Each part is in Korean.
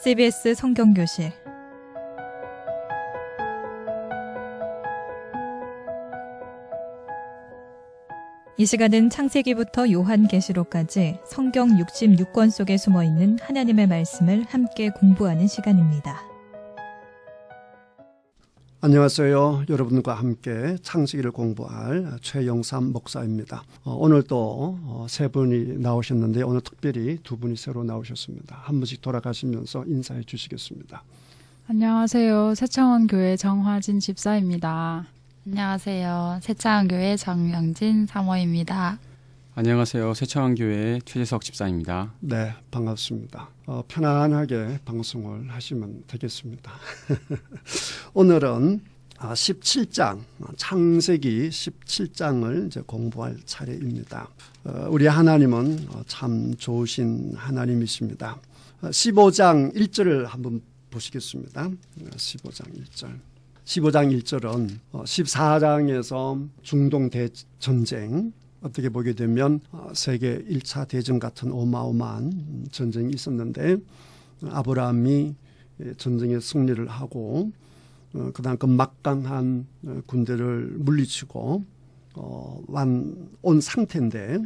CBS 성경교실 이 시간은 창세기부터 요한계시록까지 성경 66권 속에 숨어있는 하나님의 말씀을 함께 공부하는 시간입니다. 안녕하세요. 여러분과 함께 창세기를 공부할 최영삼 목사입니다. 오늘 또 세 분이 나오셨는데 오늘 특별히 두 분이 새로 나오셨습니다. 한 분씩 돌아가시면서 인사해 주시겠습니다. 안녕하세요. 새창원교회 정화진 집사입니다. 안녕하세요. 새창원교회 정명진 사모입니다. 안녕하세요. 새창원교회 최재석 집사입니다. 네, 반갑습니다. 편안하게 방송을 하시면 되겠습니다. 오늘은 17장, 창세기 17장을 이제 공부할 차례입니다. 우리 하나님은 참 좋으신 하나님이십니다. 15장 1절을 한번 보시겠습니다. 15장 1절. 15장 1절은 14장에서 중동 대전쟁, 어떻게 보게 되면 세계 1차 대전 같은 어마어마한 전쟁이 있었는데 아브라함이 전쟁에 승리를 하고 그다음 그 막강한 군대를 물리치고 온 상태인데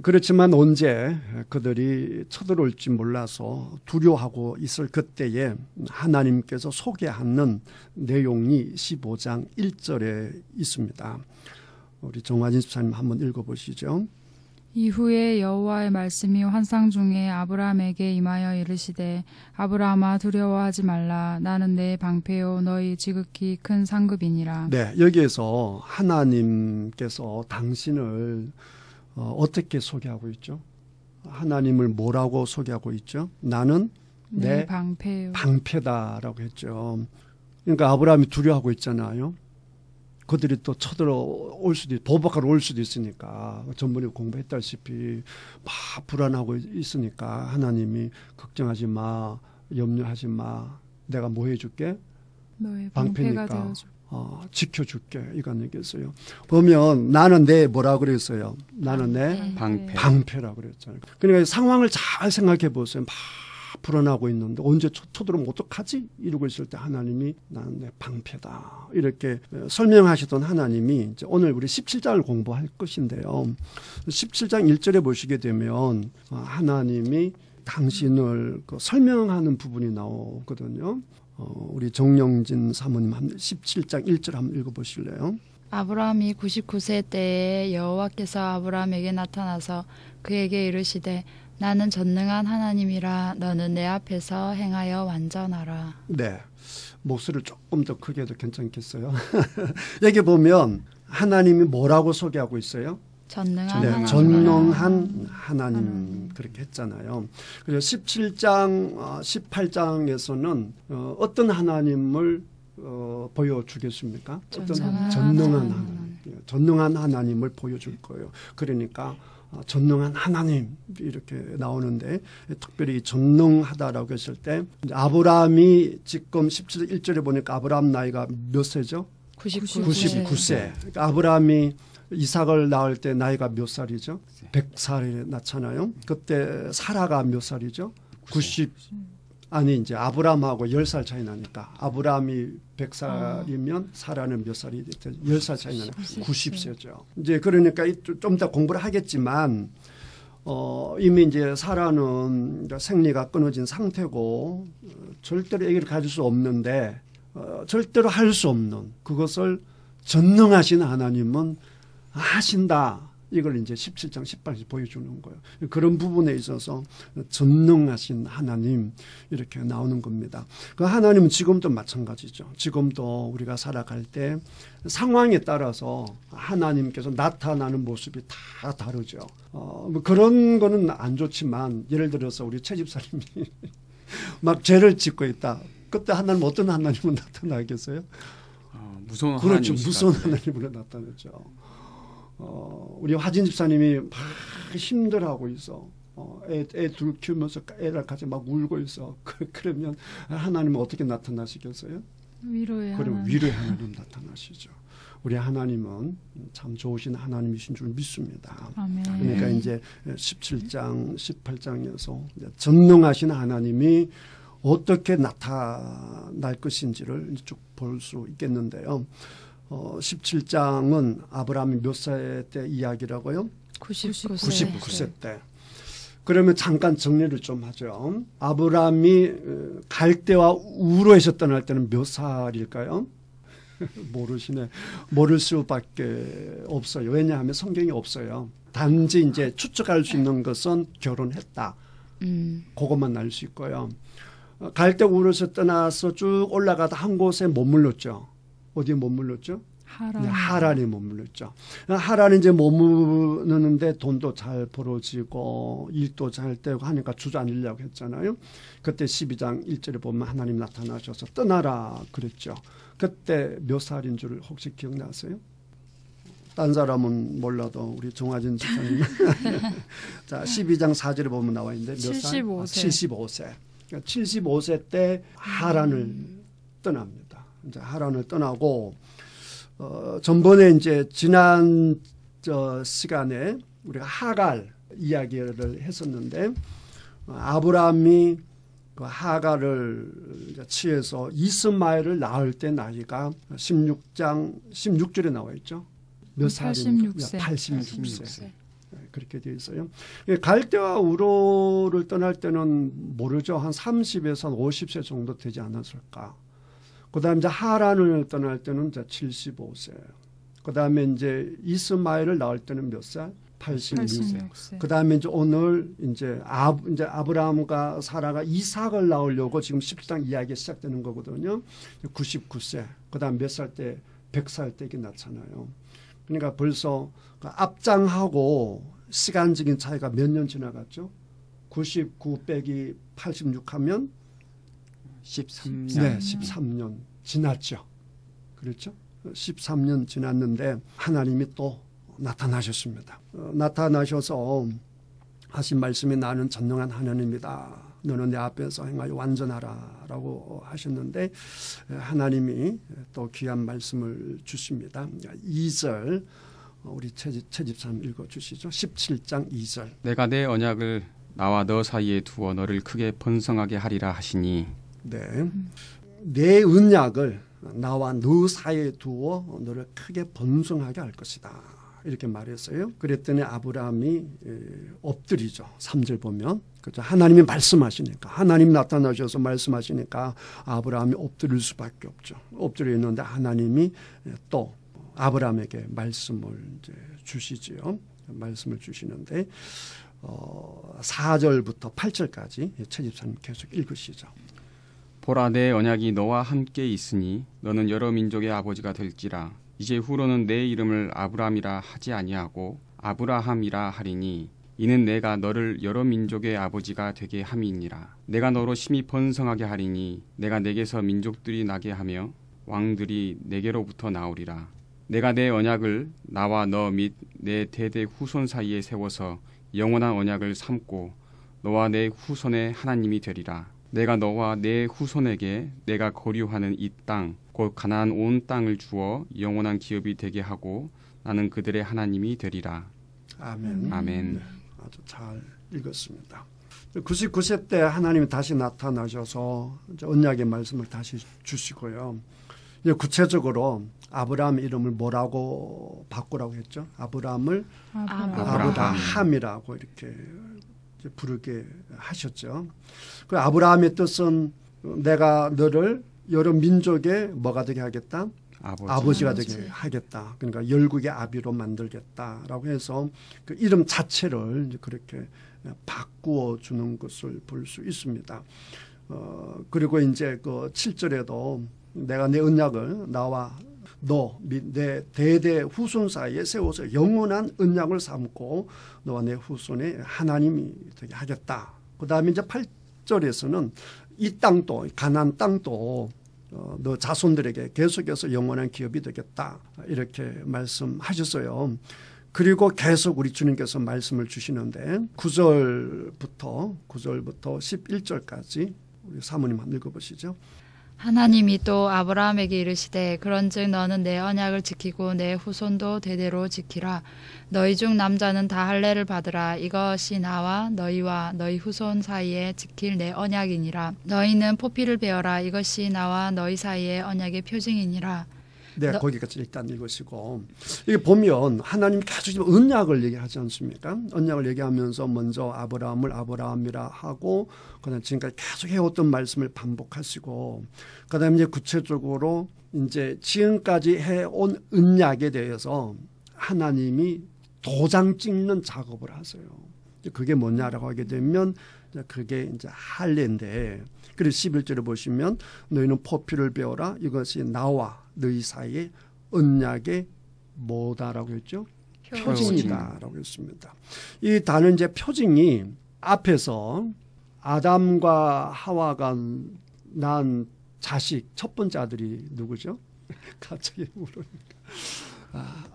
그렇지만 언제 그들이 쳐들어올지 몰라서 두려워하고 있을 그때에 하나님께서 소개하는 내용이 15장 1절에 있습니다. 우리 정화진 집사님 한번 읽어보시죠. 이후에 여호와의 말씀이 환상 중에 아브라함에게 임하여 이르시되 아브라함아 두려워하지 말라. 나는 내 방패요 너희 지극히 큰 상급이니라. 네, 여기에서 하나님께서 당신을 어떻게 소개하고 있죠? 하나님을 뭐라고 소개하고 있죠? 나는 내 방패요. 방패다라고 했죠. 그러니까 아브라함이 두려워하고 있잖아요. 그들이 또 쳐들어올 수도 도박하러 올 수도 있으니까 전번에 공부했다시피 막 불안하고 있으니까 하나님이 걱정하지 마, 염려하지 마, 내가 뭐 해줄게? 너의 방패니까 방패가 되어줘. 지켜줄게 이건 얘기했어요. 보면 나는 내 뭐라 그랬어요? 나는 내 방패라고 그랬잖아요. 그러니까 상황을 잘 생각해 보세요. 막 불안하고 있는데 언제 쳐들어오면 어떡하지? 이러고 있을 때 하나님이 나는 내 방패다. 이렇게 설명하시던 하나님이 이제 오늘 우리 17장을 공부할 것인데요. 17장 1절에 보시게 되면 하나님이 당신을 설명하는 부분이 나오거든요. 우리 정영진 사모님 17장 1절 한번 읽어보실래요? 아브라함이 99세 때에 여호와께서 아브라함에게 나타나서 그에게 이르시되 나는 전능한 하나님이라 너는 내 앞에서 행하여 완전하라. 네, 목소리를 조금 더 크게 해도 괜찮겠어요? 여기 보면 하나님이 뭐라고 소개하고 있어요? 전능한 하나님 그렇게 했잖아요. 그래서 17장, 18장에서는 어떤 하나님을 보여주겠습니까? 어떤 전능한 하나님을 보여줄 거예요. 그러니까 전능한 하나님 이렇게 나오는데 특별히 전능하다라고 했을 때 아브라함이 지금 17절 1절에 보니까 아브라함 나이가 몇 세죠? 99세. 그러니까 아브라함이 이삭을 낳을 때 나이가 몇 살이죠? 100살이 낳잖아요. 그때 사라가 몇 살이죠? 90. 아니 이제 아브라함하고 10살 차이 나니까 아브라함이 100살이면 사라는 몇 살이 10살 차이 나니까 90세죠. 이제 그러니까 좀 더 공부를 하겠지만 이미 이제 사라는 생리가 끊어진 상태고 절대로 아기를 가질 수 없는데 절대로 할 수 없는 그것을 전능하신 하나님은 하신다. 이걸 이제 17장 18절 보여주는 거예요. 그런 부분에 있어서 전능하신 하나님 이렇게 나오는 겁니다. 그 하나님은 지금도 마찬가지죠. 지금도 우리가 살아갈 때 상황에 따라서 하나님께서 나타나는 모습이 다 다르죠. 뭐 그런 거는 안 좋지만 예를 들어서 우리 최 집사님이 막 죄를 짓고 있다. 그때 하나님 어떤 하나님은 나타나겠어요? 무서운 그렇죠. 무서운 하나님으로 나타나죠. 우리 화진 집사님이 막 힘들어하고 있어. 애 둘 키우면서 애를 같이 막 울고 있어. 그러면 하나님은 어떻게 나타나시겠어요? 위로의 하나님 나타나시죠. 우리 하나님은 참 좋으신 하나님이신 줄 믿습니다. 아멘. 그러니까 이제 17장, 18장에서 전능하신 하나님이 어떻게 나타날 것인지를 쭉 볼 수 있겠는데요. 17장은 아브라함이 몇 살 때 이야기라고요? 99세 때. 그러면 잠깐 정리를 좀 하죠. 아브라함이 갈대와 우르에서 떠날 때는 몇 살일까요? 모르시네. 모를 수밖에 없어요. 왜냐하면 성경이 없어요. 단지 이제 추측할 수 있는 것은 결혼했다. 그것만 알 수 있고요. 갈대 우르에서 떠나서 쭉 올라가다 한 곳에 머물렀죠. 어디에 머물렀죠? 하란에 머물렀죠. 하란에 이제 머무르는데 돈도 잘 벌어지고 일도 잘 되고 하니까 주저앉으려고 했잖아요. 그때 12장 1절에 보면 하나님 나타나셔서 떠나라 그랬죠. 그때 몇 살인 줄 혹시 기억나세요? 딴 사람은 몰라도 우리 정화진 집사님. 자, 12장 4절에 보면 나와 있는데 몇 살? 75세. 75세 때 하란을 떠납니다. 이제 하란을 떠나고 전번에 이제 지난 시간에 우리가 하갈 이야기를 했었는데 아브라함이 그 하갈을 취해서 이스마엘을 낳을 때 나이가 16장 16절에 나와 있죠. 몇 살입니까? 86세. 그렇게 되어 있어요. 갈대와 우르를 떠날 때는 모르죠. 한 30에서 한 50세 정도 되지 않았을까. 그다음에 이제 하란을 떠날 때는 이제 75세. 그다음에 이제 이스마엘을 낳을 때는 몇 살? 86세. 그다음에 이제 오늘 이제 아브라함과 사라가 이삭을 낳으려고 지금 17장 이야기가 시작되는 거거든요. 99세. 그다음 몇 살 때? 100살 때가 낳잖아요. 그러니까 벌써 앞장하고 시간적인 차이가 몇 년 지나갔죠? 99 빼기 86 하면 13년. 네, 13년 지났죠. 그렇죠? 13년 지났는데 하나님이 또 나타나셨습니다. 나타나셔서 하신 말씀이 나는 전능한 하나님이다. 너는 내 앞에서 행하여 완전하라라고 하셨는데 하나님이 또 귀한 말씀을 주십니다. 2절 우리 최 집사님 읽어주시죠. 17장 2절. 내가 내 언약을 나와 너 사이에 두어 너를 크게 번성하게 하리라 하시니. 네, 내 언약을 나와 너 사이에 두어 너를 크게 번성하게 할 것이다. 이렇게 말했어요. 그랬더니 아브라함이 엎드리죠. 3절 보면. 그렇죠. 하나님이 말씀하시니까 하나님 나타나셔서 말씀하시니까 아브라함이 엎드릴 수밖에 없죠. 엎드려 있는데 하나님이 또 아브라함에게 말씀을 이제 주시지요. 말씀을 주시는데 4절부터 8절까지 최 집사님 계속 읽으시죠. 보라 내 언약이 너와 함께 있으니 너는 여러 민족의 아버지가 될지라. 이제 후로는 내 이름을 아브라함이라 하지 아니하고 아브라함이라 하리니 이는 내가 너를 여러 민족의 아버지가 되게 함이니라. 내가 너로 심히 번성하게 하리니 내가 내게서 민족들이 나게 하며 왕들이 내게로부터 나오리라. 내가 내 언약을 나와 너 및 내 대대 후손 사이에 세워서 영원한 언약을 삼고 너와 내 후손의 하나님이 되리라. 내가 너와 내 후손에게 내가 거류하는 이 땅 곧 가나안 온 땅을 주어 영원한 기업이 되게 하고 나는 그들의 하나님이 되리라. 아멘. 아멘. 네, 아주 잘 읽었습니다. 99세 때 하나님이 다시 나타나셔서 언약의 말씀을 다시 주시고요. 이제 구체적으로 아브라함 이름을 뭐라고 바꾸라고 했죠? 아브라함을 아브라함이라고 이렇게 부르게 하셨죠. 그 아브라함의 뜻은 내가 너를 여러 민족의 뭐가 되게 하겠다? 아버지가 되게 하겠다. 그러니까 열국의 아비로 만들겠다라고 해서 그 이름 자체를 이제 그렇게 바꾸어 주는 것을 볼 수 있습니다. 그리고 이제 그 7절에도 내가 내 언약을 나와 너 및 내 대대 후손 사이에 세워서 영원한 언약을 삼고 너와 내 후손의 하나님이 되게 하겠다. 그 다음에 이제 8절에서는 이 땅도 가나안 땅도 너 자손들에게 계속해서 영원한 기업이 되겠다. 이렇게 말씀하셨어요. 그리고 계속 우리 주님께서 말씀을 주시는데 9절부터 11절까지 우리 사모님 한번 읽어보시죠. 하나님이 또 아브라함에게 이르시되 그런즉 너는 내 언약을 지키고 내 후손도 대대로 지키라. 너희 중 남자는 다 할례를 받으라. 이것이 나와 너희와 너희 후손 사이에 지킬 내 언약이니라. 너희는 포피를 베어라. 이것이 나와 너희 사이의 언약의 표징이니라. 네, 거기까지 일단 읽으시고 이게 보면 하나님 계속 언약을 얘기하지 않습니까? 언약을 얘기하면서 먼저 아브라함을 아브라함이라 하고 그다음 지금까지 계속 해왔던 말씀을 반복하시고 그다음에 이제 구체적으로 이제 지금까지 해온 언약에 대해서 하나님이 도장 찍는 작업을 하세요. 그게 뭐냐라고 하게 되면 그게 이제 할례인데 그래서 11절에 보시면 너희는 포피를 베어라. 이것이 나와 너희 사이에 언약의 뭐다라고 했죠? 표징이다라고 했습니다. 이 단어 이제 표징이 앞에서 아담과 하와가 낳은 자식 첫 번째 아들이 누구죠? 갑자기 모르니까.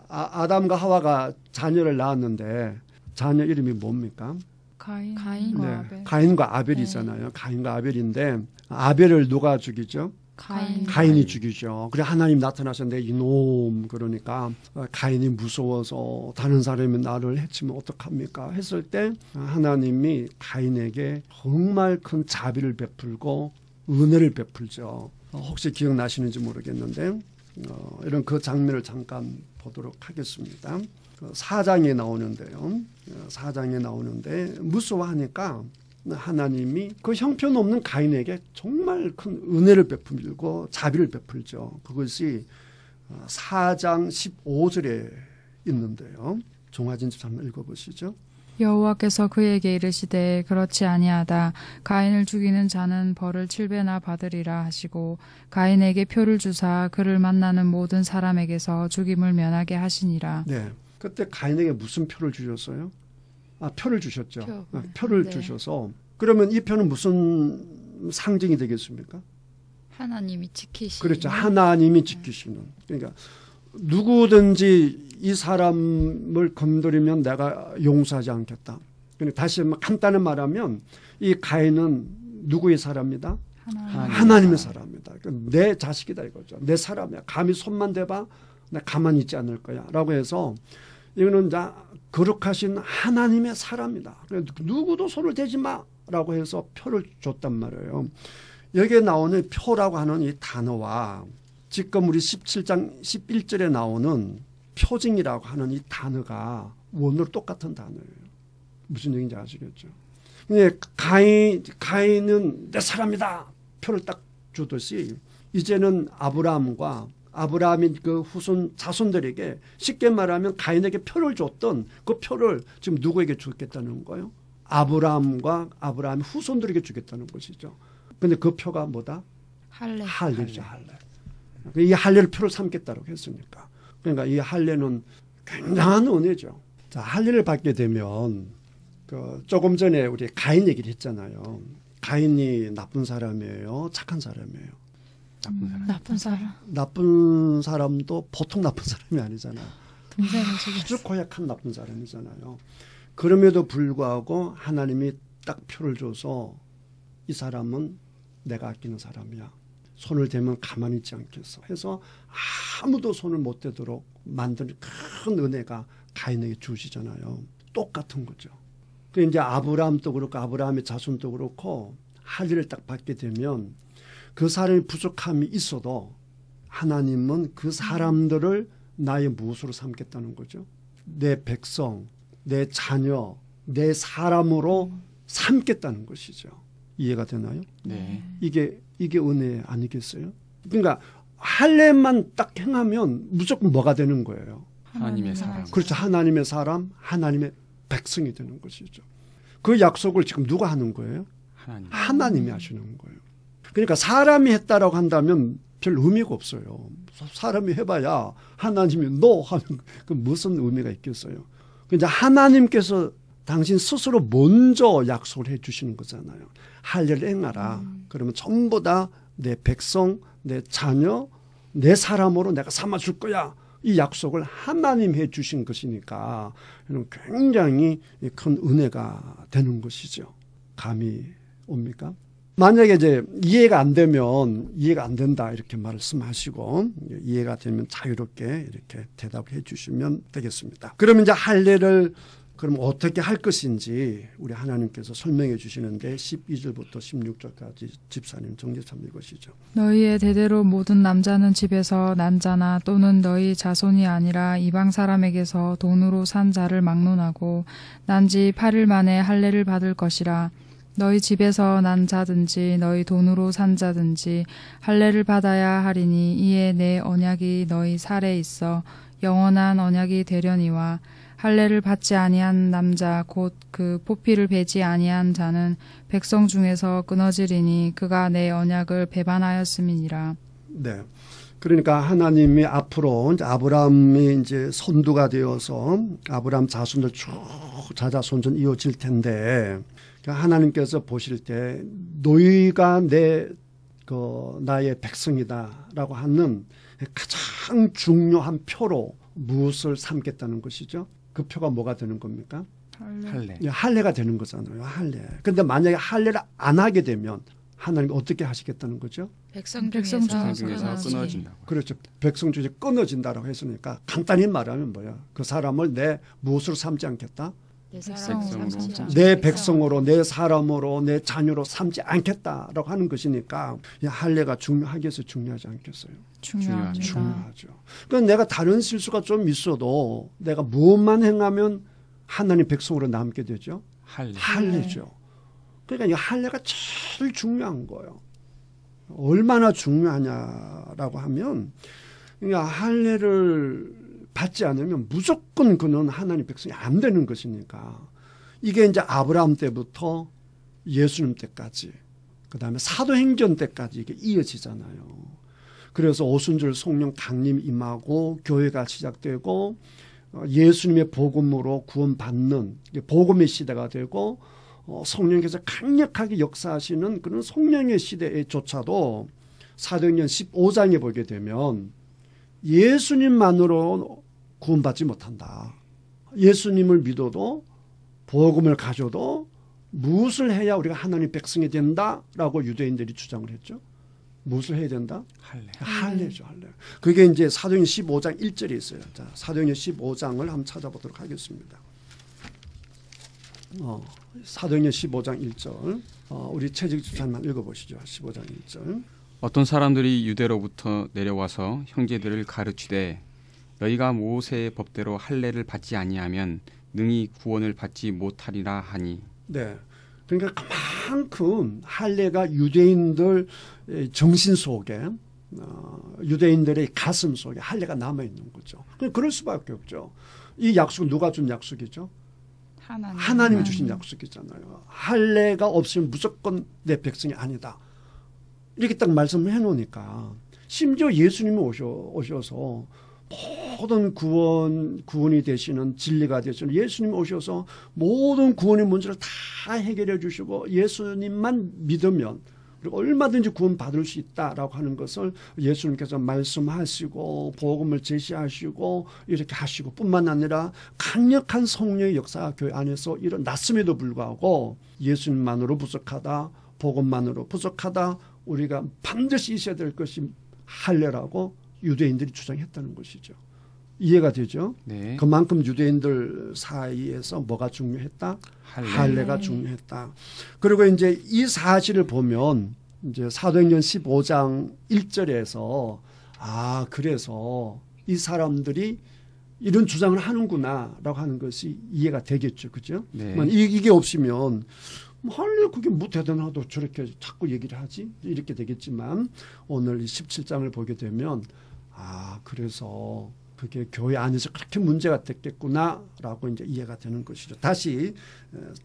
아담과 하와가 자녀를 낳았는데 자녀 이름이 뭡니까? 가인과 네, 아벨. 가인과 아벨이잖아요. 가인과 아벨인데 아벨을 누가 죽이죠? 가인이 죽이죠. 그래 하나님 나타나셨는데 이놈 그러니까 가인이 무서워서 다른 사람이 나를 해치면 어떡합니까? 했을 때 하나님이 가인에게 정말 큰 자비를 베풀고 은혜를 베풀죠. 혹시 기억나시는지 모르겠는데 이런 그 장면을 잠깐 보도록 하겠습니다. 4장에 나오는데요. 4장에 나오는데 무서워하니까 하나님이 그 형편없는 가인에게 정말 큰 은혜를 베풀고 자비를 베풀죠. 그것이 4장 15절에 있는데요. 종아진집 한번 읽어보시죠. 여호와께서 그에게 이르시되 그렇지 아니하다. 가인을 죽이는 자는 벌을 7배나 받으리라 하시고 가인에게 표를 주사 그를 만나는 모든 사람에게서 죽임을 면하게 하시니라. 네, 그때 가인에게 무슨 표를 주셨어요? 표를 주셨죠. 표를 네. 주셔서 그러면 이 표는 무슨 상징이 되겠습니까? 하나님이 지키시는. 그렇죠. 하나님이 지키시는. 그러니까 누구든지 이 사람을 건드리면 내가 용서하지 않겠다. 그러니까 다시 간단히 말하면 이 가인은 누구의 사람이다? 하나님의 사람이다. 그러니까 내 자식이다 이거죠. 내 사람이야. 감히 손만 대봐 나 가만히 있지 않을 거야. 라고 해서 이거는 거룩하신 하나님의 사람이다. 누구도 손을 대지 마라고 해서 표를 줬단 말이에요. 여기에 나오는 표라고 하는 이 단어와 지금 우리 17장 11절에 나오는 표징이라고 하는 이 단어가 원어로 똑같은 단어예요. 무슨 얘기인지 아시겠죠? 가인은 내 사람이다. 표를 딱 주듯이 이제는 아브라함이 그 후손 자손들에게 쉽게 말하면 가인에게 표를 줬던 그 표를 지금 누구에게 주겠다는 거예요? 아브라함의 후손들에게 주겠다는 것이죠. 근데 그 표가 뭐다? 할례죠. 할례. 이 할례를 표를 삼겠다고 했으니까. 그러니까 이 할례는 굉장한 은혜죠. 자, 할례를 받게 되면 조금 전에 우리 가인 얘기를 했잖아요. 가인이 나쁜 사람이에요? 착한 사람이에요? 나쁜 사람. 나쁜 사람도 보통 나쁜 사람이 아니잖아요. 동생을 아주 고약한 나쁜 사람이잖아요. 그럼에도 불구하고 하나님이 딱 표를 줘서 이 사람은 내가 아끼는 사람이야. 손을 대면 가만히 있지 않겠어. 해서 아무도 손을 못 대도록 만드는 큰 은혜가 가인에게 주시잖아요. 똑같은 거죠. 그 이제 아브라함도 그렇고 아브라함의 자손도 그렇고 할례를 딱 받게 되면 그 사람이 부족함이 있어도 하나님은 그 사람들을 나의 무엇으로 삼겠다는 거죠? 내 백성, 내 자녀, 내 사람으로 삼겠다는 것이죠. 이해가 되나요? 네. 이게 은혜 아니겠어요? 그러니까 할례만 딱 행하면 무조건 뭐가 되는 거예요? 하나님의 사람. 그렇죠. 하나님의 사람, 하나님의 백성이 되는 것이죠. 그 약속을 지금 누가 하는 거예요? 하나님이 하시는 거예요. 그러니까 사람이 했다라고 한다면 별 의미가 없어요. 사람이 해봐야 하나님이 너 하면 그 무슨 의미가 있겠어요. 근데 하나님께서 당신 스스로 먼저 약속을 해주시는 거잖아요. 할례를 행하라. 그러면 전부 다 내 백성, 내 자녀, 내 사람으로 내가 삼아줄 거야. 이 약속을 하나님 해주신 것이니까 굉장히 큰 은혜가 되는 것이죠. 감이 옵니까? 만약에 이제 이해가 안 되면 이해가 안 된다 이렇게 말씀하시고 이해가 되면 자유롭게 이렇게 대답을 해 주시면 되겠습니다. 그러면 이제 할례를 그럼 어떻게 할 것인지 우리 하나님께서 설명해 주시는데 12절부터 16절까지 집사님 정집사님 읽으시죠. 너희의 대대로 모든 남자는 집에서 난 자나 또는 너희 자손이 아니라 이방 사람에게서 돈으로 산 자를 막론하고 난 지 8일 만에 할례를 받을 것이라. 너희 집에서 난 자든지 너희 돈으로 산 자든지 할례를 받아야 하리니 이에 내 언약이 너희 살에 있어 영원한 언약이 되려니와 할례를 받지 아니한 남자 곧 그 포피를 베지 아니한 자는 백성 중에서 끊어지리니 그가 내 언약을 배반하였음이니라. 네. 그러니까 하나님이 앞으로 이제 아브라함이 이제 선두가 되어서 아브라함 자손들 쭉 자손전 이어질 텐데 하나님께서 보실 때 너희가 나의 백성이다라고 하는 가장 중요한 표로 무엇을 삼겠다는 것이죠? 그 표가 뭐가 되는 겁니까? 할례. 할례가 되는 거잖아요. 할례. 그런데 만약에 할례를 안 하게 되면 하나님이 어떻게 하시겠다는 거죠? 백성 백성 중에서 중에서 끊어진다고. 그렇죠. 백성 중에 끊어진다라고 했으니까 간단히 말하면 뭐야? 그 사람을 내 무엇으로 삼지 않겠다? 내 백성으로 사람 내 백성으로 내 사람으로 내 자녀로 삼지 않겠다라고 하는 것이니까 이 할례가 중요하겠어요? 중요하지 않겠어요? 중요합니다. 중요하죠. 그러니까 내가 다른 실수가 좀 있어도 내가 무엇만 행하면 하나님 백성으로 남게 되죠? 할례. 할례죠. 그러니까 이 할례가 제일 중요한 거예요. 얼마나 중요하냐라고 하면 그러니까 할례를 받지 않으면 무조건 그는 하나님 백성이 안 되는 것이니까 이게 이제 아브라함 때부터 예수님 때까지 그다음에 사도행전 때까지 이게 이어지잖아요. 그래서 오순절 성령 강림 임하고 교회가 시작되고 예수님의 복음으로 구원받는 복음의 시대가 되고 성령께서 강력하게 역사하시는 그런 성령의 시대에조차도 사도행전 15장에 보게 되면 예수님만으로 구원받지 못한다. 예수님을 믿어도 복음을 가져도 무엇을 해야 우리가 하나님 백성이 된다라고 유대인들이 주장을 했죠. 무엇을 해야 된다? 할례. 할례죠. 할례. 그게 이제 사도행전 15장 1절에 있어요. 자, 사도행전 15장을 한번 찾아보도록 하겠습니다. 사도행전 15장 1절. 우리 최직 집사님만 읽어보시죠. 15장 1절. 어떤 사람들이 유대로부터 내려와서 형제들을 가르치되 너희가 모세의 법대로 할례를 받지 아니하면 능히 구원을 받지 못하리라 하니. 네. 그러니까 그만큼 할례가 유대인들 정신 속에 유대인들의 가슴 속에 할례가 남아 있는 거죠. 그럴 수밖에 없죠. 이 약속은 누가 준 약속이죠? 하나님이 주신 약속이잖아요. 할례가 없으면 무조건 내 백성이 아니다. 이렇게 딱 말씀을 해놓으니까 심지어 예수님이 오셔서 모든 구원이 되시는 진리가 되시는 예수님이 오셔서 모든 구원의 문제를 다 해결해 주시고 예수님만 믿으면 그리고 얼마든지 구원받을 수 있다라고 하는 것을 예수님께서 말씀하시고 복음을 제시하시고 이렇게 하시고 뿐만 아니라 강력한 성령의 역사가 교회 안에서 일어났음에도 불구하고 예수님만으로 부족하다, 복음만으로 부족하다, 우리가 반드시 있어야 될 것이 할례라고 유대인들이 주장했다는 것이죠. 이해가 되죠? 네. 그만큼 유대인들 사이에서 뭐가 중요했다? 할례가 중요했다. 그리고 이제 이 사실을 보면 이제 사도행전 15장 1절에서 그래서 이 사람들이 이런 주장을 하는구나라고 하는 것이 이해가 되겠죠. 그죠? 네. 이게 없으면 할례 그게 뭐 대단하다고 저렇게 자꾸 얘기를 하지? 이렇게 되겠지만 오늘 17장을 보게 되면 그래서 그게 교회 안에서 그렇게 문제가 됐겠구나라고 이제 이해가 되는 것이죠. 다시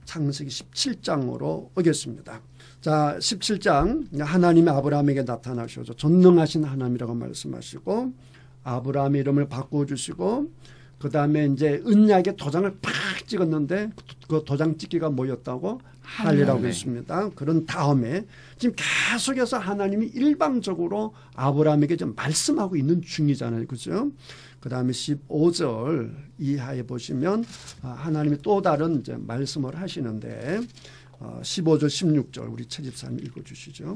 창세기 17장으로 오겠습니다. 자, 17장 하나님이 아브라함에게 나타나셔서 전능하신 하나님이라고 말씀하시고 아브라함의 이름을 바꿔주시고 그 다음에 이제 언약의 도장을 팍 찍었는데 그 도장 찍기가 뭐였다고? 할례라고 했습니다. 그런 다음에 지금 계속해서 하나님이 일방적으로 아브라함에게 좀 말씀하고 있는 중이잖아요. 그죠? 그 다음에 15절 이하에 보시면 하나님이 또 다른 이제 말씀을 하시는데 15절 16절 우리 최 집사님 읽어주시죠.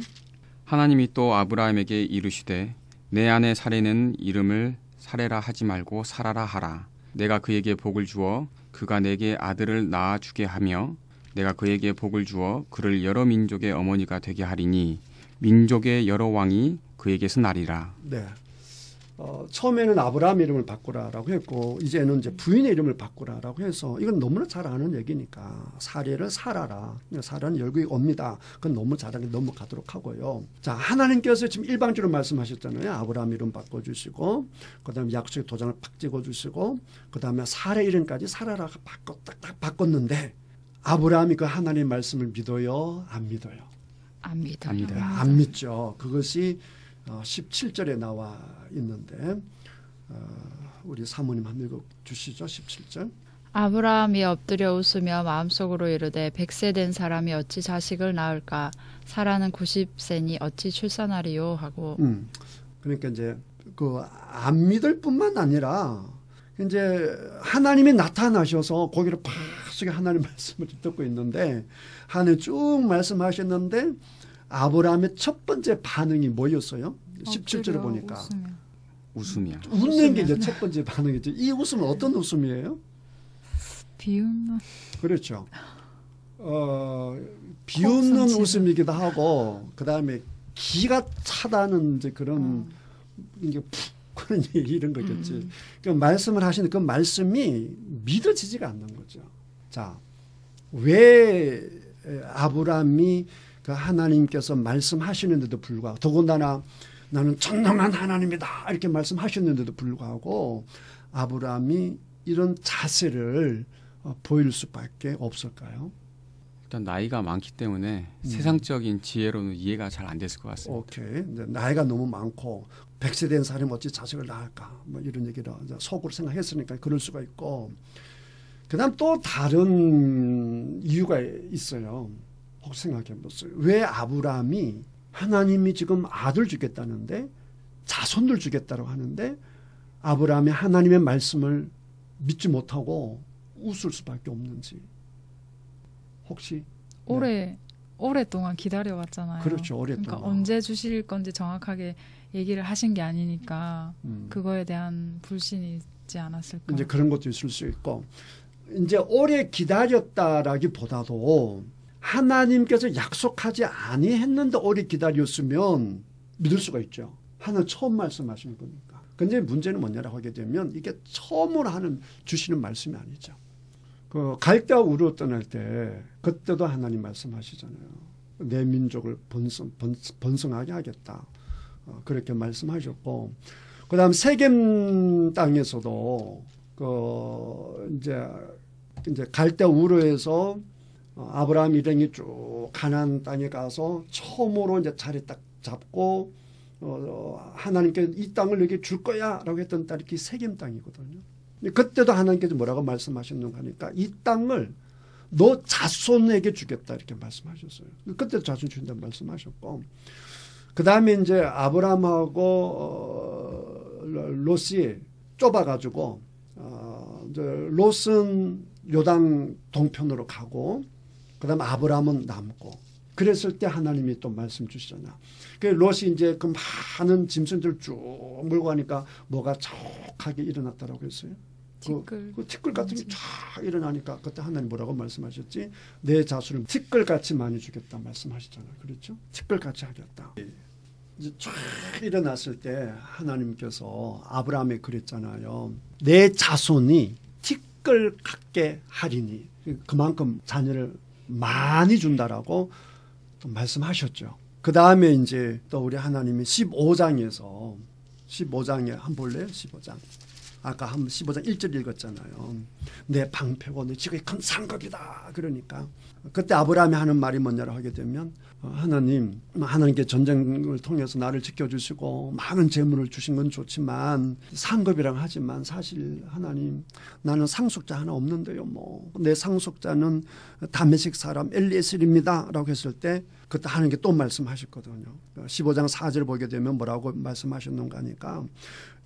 하나님이 또 아브라함에게 이르시되 내 아내 사레는 이름을 사레라 하지 말고 사라라 하라. 내가 그에게 복을 주어 그가 내게 아들을 낳아 주게 하며 내가 그에게 복을 주어 그를 여러 민족의 어머니가 되게 하리니 민족의 여러 왕이 그에게서 나리라. 네. 처음에는 아브라함 이름을 바꾸라라고 했고 이제는 이제 부인의 이름을 바꾸라라고 해서 이건 너무나 잘 아는 얘기니까 사례를 사라라. 사라는 열국이 옵니다. 그건 너무 잘하게 넘어가도록 하고요. 자, 하나님께서 지금 일방적으로 말씀하셨잖아요. 아브라함 이름 바꿔주시고 그다음에 약속의 도장을 팍 찍어주시고 그다음에 사례 이름까지 사라라 딱딱 바꿨는데 아브라함이 그 하나님의 말씀을 믿어요? 안 믿어요? 안 믿어요. 안 믿어요. 안 믿죠. 그것이 17절에 나와 있는데 우리 사모님 한번 읽어주시죠. 17절. 아브라함이 엎드려 웃으며 마음속으로 이르되 100세 된 사람이 어찌 자식을 낳을까 사라는 90세니 어찌 출산하리요 하고 그러니까 이제 그 안 믿을 뿐만 아니라 이제 하나님이 나타나셔서 고개를 팍 숙여 하나님 말씀을 듣고 있는데 하늘 쭉 말씀하셨는데 아브라함의 첫 번째 반응이 뭐였어요? 17절을 보니까 웃음이야. 웃는 게 이제 첫 번째 반응이죠. 이 웃음은 어떤 웃음이에요? 비웃는 그렇죠. 비웃는 웃음이기도 하고 그다음에 기가 차다는 이제 그런 이게 푹 그런 이런 거겠지. 그 말씀을 하시는 그 말씀이 믿어지지가 않는 거죠. 자, 왜 아브라함이 그 하나님께서 말씀하시는데도 불구하고 더군다나 나는 전능한 하나님이다 이렇게 말씀하셨는데도 불구하고 아브라함이 이런 자세를 보일 수밖에 없을까요? 일단 나이가 많기 때문에 세상적인 지혜로는 이해가 잘 안 됐을 것 같습니다. 오케이. 이제 나이가 너무 많고 100세 된 사람이 어찌 자식을 낳을까 뭐 이런 얘기를 속으로 생각했으니까 그럴 수가 있고 그다음 또 다른 이유가 있어요. 혹시 생각해 보세요. 왜 아브라함이 하나님이 지금 아들 주겠다는데 자손들 주겠다고 하는데 아브라함이 하나님의 말씀을 믿지 못하고 웃을 수밖에 없는지 혹시 오랫동안 기다려왔잖아요. 그렇죠. 오랫동안. 그러니까 언제 주실 건지 정확하게 얘기를 하신 게 아니니까 그거에 대한 불신이 있지 않았을까. 이제 그런 것도 있을 수 있고 이제 오래 기다렸다라기보다도 하나님께서 약속하지 아니했는데 오래 기다렸으면 믿을 수가 있죠. 하나님 처음 말씀하시는 거니까. 근데 문제는 뭐냐라고 하게 되면 이게 처음으로 주시는 말씀이 아니죠. 그 갈대아 우르 떠날 때 그때도 하나님 말씀하시잖아요. 내 민족을 번성하게 하겠다. 그렇게 말씀하셨고 그다음 세겜 땅에서도 이제 갈대아 우르에서 아브라함 일행이 쭉 가나안 땅에 가서 처음으로 이제 자리 딱 잡고 하나님께 이 땅을 너에게 줄 거야라고 했던 땅이 세겜 땅이거든요. 그때도 하나님께서 뭐라고 말씀하셨는가 하니까 이 땅을 너 자손에게 주겠다 이렇게 말씀하셨어요. 그때도 자손 준다고 말씀하셨고 그 다음에 이제 아브라함하고 롯이 좁아가지고 이제 롯은 요단 동편으로 가고 그 다음에 아브라함은 남고 그랬을 때 하나님이 또 말씀 주시잖아. 그 롯이 이제 그 많은 짐승들을 쭉 몰고 가니까 뭐가 촉하게 일어났다라고 했어요. 그 티끌 같은 게 쫙 일어나니까 그때 하나님 뭐라고 말씀하셨지? 내 자손을 티끌같이 많이 주겠다 말씀하시잖아요. 그렇죠? 티끌같이 하겠다. 이제 쫙 일어났을 때 하나님께서 아브라함에 그랬잖아요. 내 자손이 티끌 같게 하리니 그만큼 자녀를 많이 준다라고 또 말씀하셨죠. 그 다음에 이제 또 우리 하나님이 15장에 한번 볼래요? 15장. 아까 한 15장 1절 읽었잖아요. 내 방패고 내 지극히 큰 상급이다. 그러니까 그때 아브라함이 하는 말이 뭐냐고 하게 되면 하나님께 전쟁을 통해서 나를 지켜주시고 많은 재물을 주신 건 좋지만 상급이라고 하지만 사실 하나님 나는 상속자 하나 없는데요. 내 상속자는 다메섹 사람 엘리에셀입니다. 라고 했을 때 그때 하나님께 또 말씀하셨거든요. 15장 4절 보게 되면 뭐라고 말씀하셨는가 하니까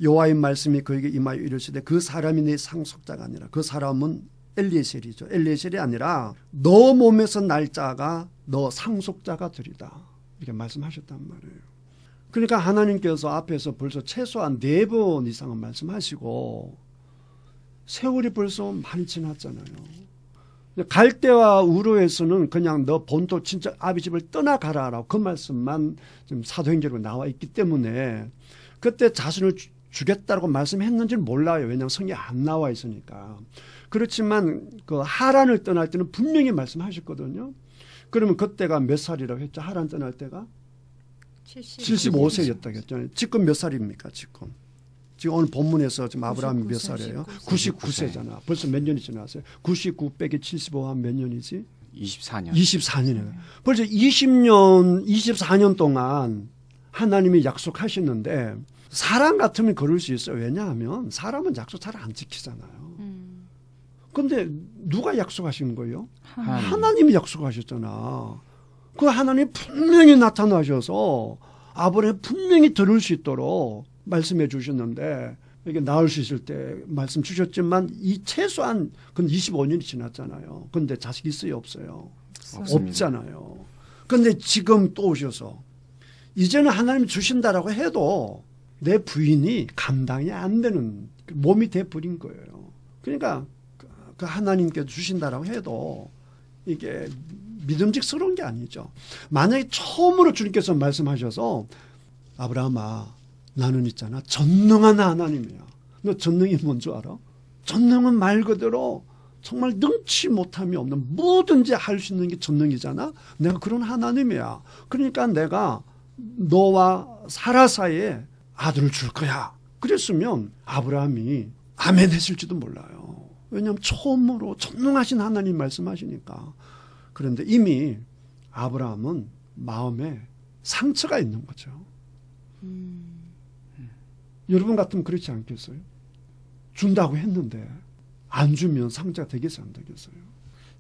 여호와의 말씀이 그에게 임하여 이르시되 그 사람이 내 상속자가 아니라 그 사람은 엘리에셀이죠. 엘리에셀이 아니라 너 몸에서 날 자가 너 상속자가 되리다. 이렇게 말씀하셨단 말이에요. 그러니까 하나님께서 앞에서 벌써 최소한 4번 이상은 말씀하시고 세월이 벌써 많이 지났잖아요. 갈대와 우르에서는 그냥 너 본토 친척 아비 집을 떠나가라라고 그 말씀만 지금 사도행전으로 나와 있기 때문에 그때 자신을 주겠다고 말씀했는지는 몰라요. 왜냐하면 성경에 안 나와 있으니까. 그렇지만 그 하란을 떠날 때는 분명히 말씀하셨거든요. 그러면 그때가 몇 살이라고 했죠? 하란 떠날 때가 75세였다고 했잖아요. 지금 몇 살입니까? 지금 오늘 본문에서 지금 아브라함이 몇 살이에요? 99세잖아. 벌써 몇 년이 지났어요? 99 빼기 75 하면 몇 년이지? 24년. 24년이에요. 벌써 20년, 24년 동안 하나님이 약속하셨는데 사람 같으면 그럴 수 있어요. 왜냐하면 사람은 약속 잘 안 지키잖아요. 그런데 누가 약속하신 거예요? 하나님이 약속하셨잖아. 그 하나님이 분명히 나타나셔서 아브라함이 분명히 들을 수 있도록 말씀해 주셨는데 이게 나을 수 있을 때 말씀 주셨지만 이 최소한 그건 25년이 지났잖아요. 그런데 자식 있어요? 없어요? 없습니다. 없잖아요. 그런데 지금 또 오셔서 이제는 하나님이 주신다라고 해도 내 부인이 감당이 안 되는 몸이 돼버린 거예요. 그러니까 그 하나님께 주신다라고 해도 이게 믿음직스러운 게 아니죠. 만약에 처음으로 주님께서 말씀하셔서 아브라함아 나는 있잖아 전능한 하나님이야. 너 전능이 뭔 줄 알아? 전능은 말 그대로 정말 능치 못함이 없는 뭐든지 할 수 있는 게 전능이잖아. 내가 그런 하나님이야. 그러니까 내가 너와 사라 사이에 아들을 줄 거야. 그랬으면 아브라함이 아멘 했을지도 몰라요. 왜냐하면 처음으로 전능하신 하나님 말씀하시니까. 그런데 이미 아브라함은 마음에 상처가 있는 거죠. 여러분 같으면 그렇지 않겠어요? 준다고 했는데 안 주면 상처가 되겠어요, 안 되겠어요?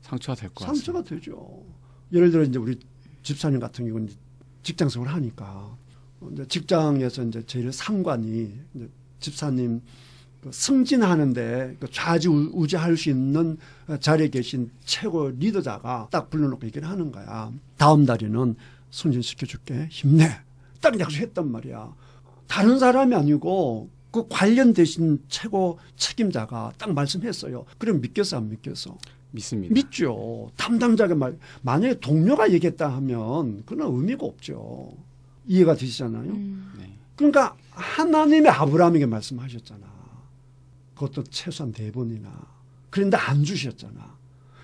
상처가 될 것 같습니다. 상처가 되죠. 예를 들어 이제 우리 집사님 같은 경우는 직장 생활을 하니까 이제 직장에서 이제 제일 상관이 이제 집사님 승진하는데 좌지우지할 수 있는 자리에 계신 최고 리더자가 딱 불러놓고 얘기를 하는 거야. 다음 달에는 승진시켜줄게. 힘내. 딱 약속했단 말이야. 다른 사람이 아니고 그 관련되신 최고 책임자가 딱 말씀했어요. 그럼 믿겠어 안 믿겠어? 믿습니다. 믿죠. 담당자가 만약에 동료가 얘기했다 하면 그건 의미가 없죠. 이해가 되시잖아요. 네. 그러니까 하나님이 아브라함에게 말씀하셨잖아. 그것도 최소한 4번이나. 그런데 안 주셨잖아.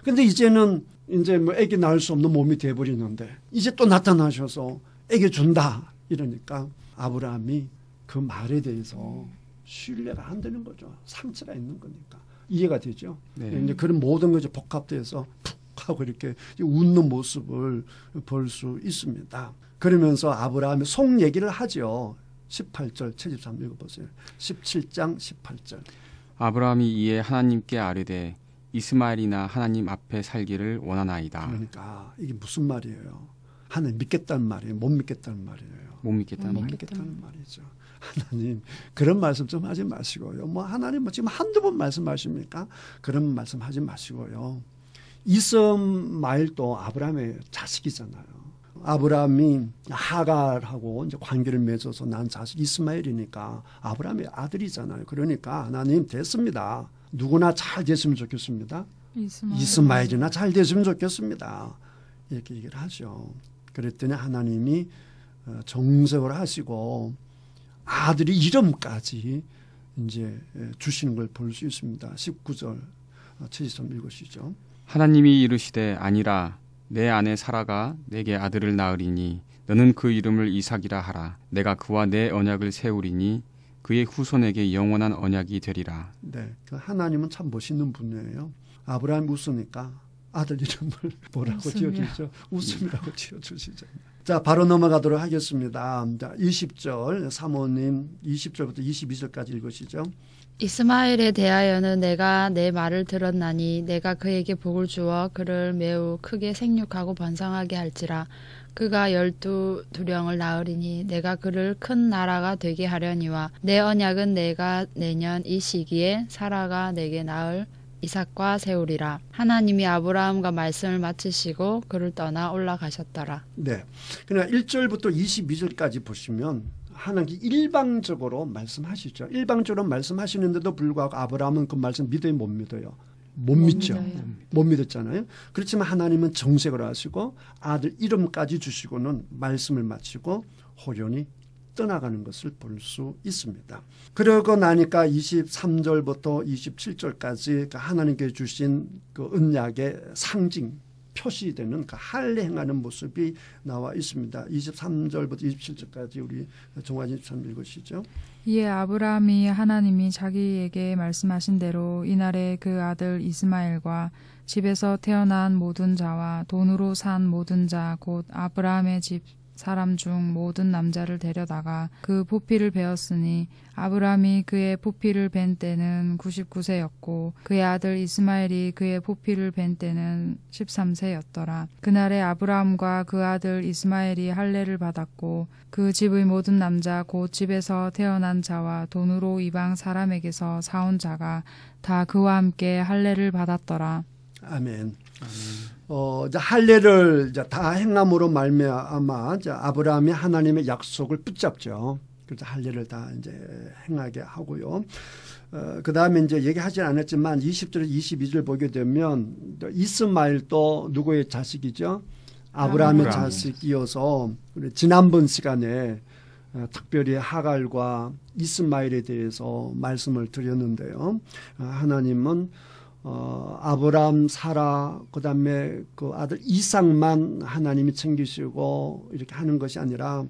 근데 이제는 이제 뭐 애기 낳을 수 없는 몸이 돼버리는데 이제 또 나타나셔서 애기 준다 이러니까 아브라함이 그 말에 대해서 신뢰가 안 되는 거죠. 상처가 있는 거니까. 이해가 되죠? 네. 이제 그런 모든 것이 복합돼서 푹 하고 이렇게 웃는 모습을 볼 수 있습니다. 그러면서 아브라함이 속 얘기를 하죠. 18절 73 읽어보세요. 17장 18절. 아브라함이 이에 하나님께 아뢰되 이스마엘이나 하나님 앞에 살기를 원하나이다. 그러니까 이게 무슨 말이에요? 하나님 믿겠다는 말이에요? 못 믿겠다는 말이에요? 못 믿겠다는 못 말. 믿겠다는 말이죠. 하나님 그런 말씀 좀 하지 마시고요. 뭐 하나님 뭐 지금 한두 번 말씀하십니까? 그런 말씀 하지 마시고요. 이스마엘도 아브라함의 자식이잖아요. 아브라함이 하갈하고 이제 관계를 맺어서 난 자식 이스마엘이니까 아브라함의 아들이잖아요. 그러니까 하나님 됐습니다. 누구나 잘 됐으면 좋겠습니다. 이스마엘이나 잘 됐으면 좋겠습니다. 이렇게 얘기를 하죠. 그랬더니 하나님이 정색을 하시고 아들이 이름까지 이제 주시는 걸 볼 수 있습니다. 19절 73 읽으시죠. 하나님이 이르시되 아니라 내 아내 사라가 내게 아들을 낳으리니 너는 그 이름을 이삭이라 하라. 내가 그와 내 언약을 세우리니 그의 후손에게 영원한 언약이 되리라. 네, 그 하나님은 참 멋있는 분이에요. 아브라함이 웃으니까 아들 이름을 뭐라고 지어주죠? 웃음이라고 지어주시죠. 자, 바로 넘어가도록 하겠습니다. 자, 20절 사모님 20절부터 22절까지 읽으시죠. 이스마엘에 대하여는 내가 내 말을 들었나니 내가 그에게 복을 주어 그를 매우 크게 생육하고 번성하게 할지라. 그가 12두령을 낳으리니 내가 그를 큰 나라가 되게 하려니와 내 언약은 내가 내년 이 시기에 사라가 내게 낳을 이삭과 세우리라. 하나님이 아브라함과 말씀을 마치시고 그를 떠나 올라가셨더라. 네. 그러나 1절부터 22절까지 보시면 하나님이 일방적으로 말씀하시죠. 일방적으로 말씀하시는데도 불구하고 아브라함은 그 말씀 믿어요, 못 믿어요? 못 믿죠. 믿어요. 못 믿었잖아요. 그렇지만 하나님은 정색을 하시고 아들 이름까지 주시고는 말씀을 마치고 호련히 떠나가는 것을 볼 수 있습니다. 그러고 나니까 23절부터 27절까지 하나님께 주신 그 언약의 상징, 표시되는 그 할례 행하는 모습이 나와 있습니다. 23절부터 27절까지 우리 정화진 집사님 읽으시죠. 이에 아브라함이 하나님이 자기에게 말씀하신 대로 이날에 그 아들 이스마엘과 집에서 태어난 모든 자와 돈으로 산 모든 자 곧 아브라함의 집 사람 중 모든 남자를 데려다가 그 포피를 베었으니 아브라함이 그의 포피를 벤 때는 99세였고 그의 아들 이스마엘이 그의 포피를 벤 때는 13세였더라. 그날에 아브라함과 그 아들 이스마엘이 할례를 받았고 그 집의 모든 남자 곧 집에서 태어난 자와 돈으로 이방 사람에게서 사온 자가 다 그와 함께 할례를 받았더라. 아멘. 이제 할례를 이제 다 행함으로 말미암아 이제 아브라함이 하나님의 약속을 붙잡죠. 그래서 할례를 다 이제 행하게 하고요. 그 다음에 이제 얘기하지 않았지만 20절, 22절 보게 되면 이스마엘도 누구의 자식이죠? 아브라함의 아브라함. 자식이어서 우리 지난번 시간에 특별히 하갈과 이스마엘에 대해서 말씀을 드렸는데요. 하나님은 아브라함, 사라, 그다음에 그 아들 이삭만 하나님이 챙기시고 이렇게 하는 것이 아니라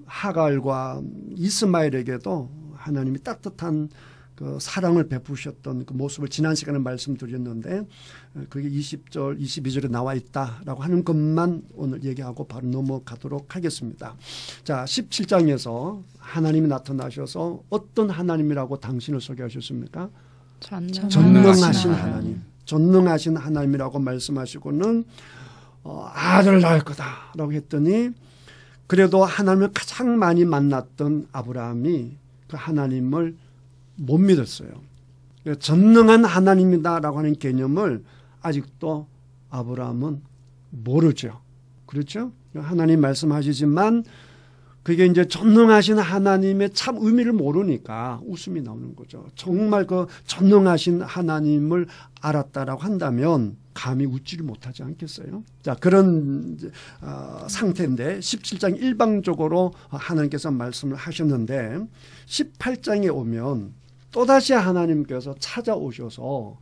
하갈과 이스마엘에게도 하나님이 따뜻한 그 사랑을 베푸셨던 그 모습을 지난 시간에 말씀드렸는데 그게 20절, 22절에 나와 있다라고 하는 것만 오늘 얘기하고 바로 넘어가도록 하겠습니다. 자, 17장에서 하나님이 나타나셔서 어떤 하나님이라고 당신을 소개하셨습니까? 전능하신 하나님. 전능하신 하나님이라고 말씀하시고는 아들을 낳을 거다라고 했더니 그래도 하나님을 가장 많이 만났던 아브라함이 그 하나님을 못 믿었어요. 전능한 하나님이다라고 하는 개념을 아직도 아브라함은 모르죠. 그렇죠? 하나님 말씀하시지만 그게 이제 전능하신 하나님의 참 의미를 모르니까 웃음이 나오는 거죠. 정말 그 전능하신 하나님을 알았다라고 한다면 감히 웃지를 못하지 않겠어요? 자, 그런 상태인데 17장 일방적으로 하나님께서 말씀을 하셨는데 18장에 오면 또다시 하나님께서 찾아오셔서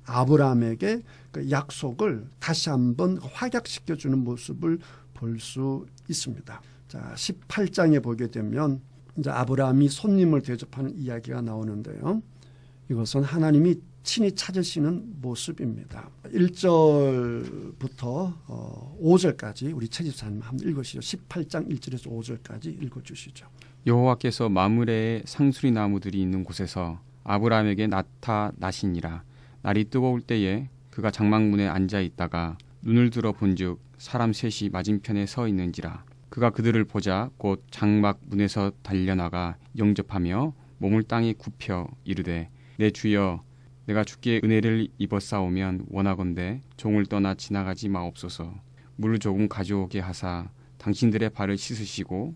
아브라함에게 그 약속을 다시 한번 확약시켜주는 모습을 볼 수 있습니다. 자, 18장에 보게 되면 이제 아브라함이 손님을 대접하는 이야기가 나오는데요. 이것은 하나님이 친히 찾으시는 모습입니다. 1절부터 5절까지 우리 최 집사님 한번 읽으시죠. 18장 1절에서 5절까지 읽어주시죠. 여호와께서 마므레의 상수리 나무들이 있는 곳에서 아브라함에게 나타나시니라. 날이 뜨거울 때에 그가 장막문에 앉아 있다가 눈을 들어 본즉 사람 셋이 맞은편에 서 있는지라. 그가 그들을 보자 곧 장막 문에서 달려나가 영접하며 몸을 땅에 굽혀 이르되 내 주여 내가 주께 은혜를 입었사오면 원하건대 종을 떠나 지나가지 마옵소서. 물을 조금 가져오게 하사 당신들의 발을 씻으시고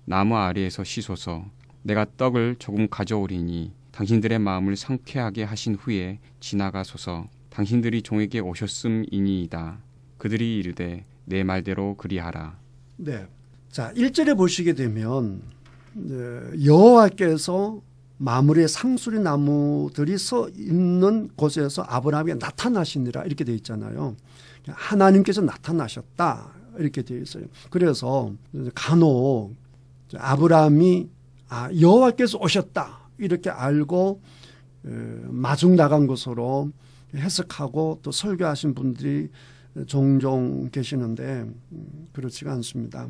나무 아래에서 씻소서. 내가 떡을 조금 가져오리니 당신들의 마음을 상쾌하게 하신 후에 지나가소서. 당신들이 종에게 오셨음이니이다. 그들이 이르되 내 말대로 그리하라. 네. 자, 1절에 보시게 되면 여호와께서 마므레 상수리 나무들이 서 있는 곳에서 아브라함에게 나타나시니라 이렇게 되어 있잖아요. 하나님께서 나타나셨다 이렇게 되어 있어요. 그래서 간혹 아브라함이 여호와께서 오셨다 이렇게 알고 마중 나간 것으로 해석하고 또 설교하신 분들이 종종 계시는데 그렇지가 않습니다.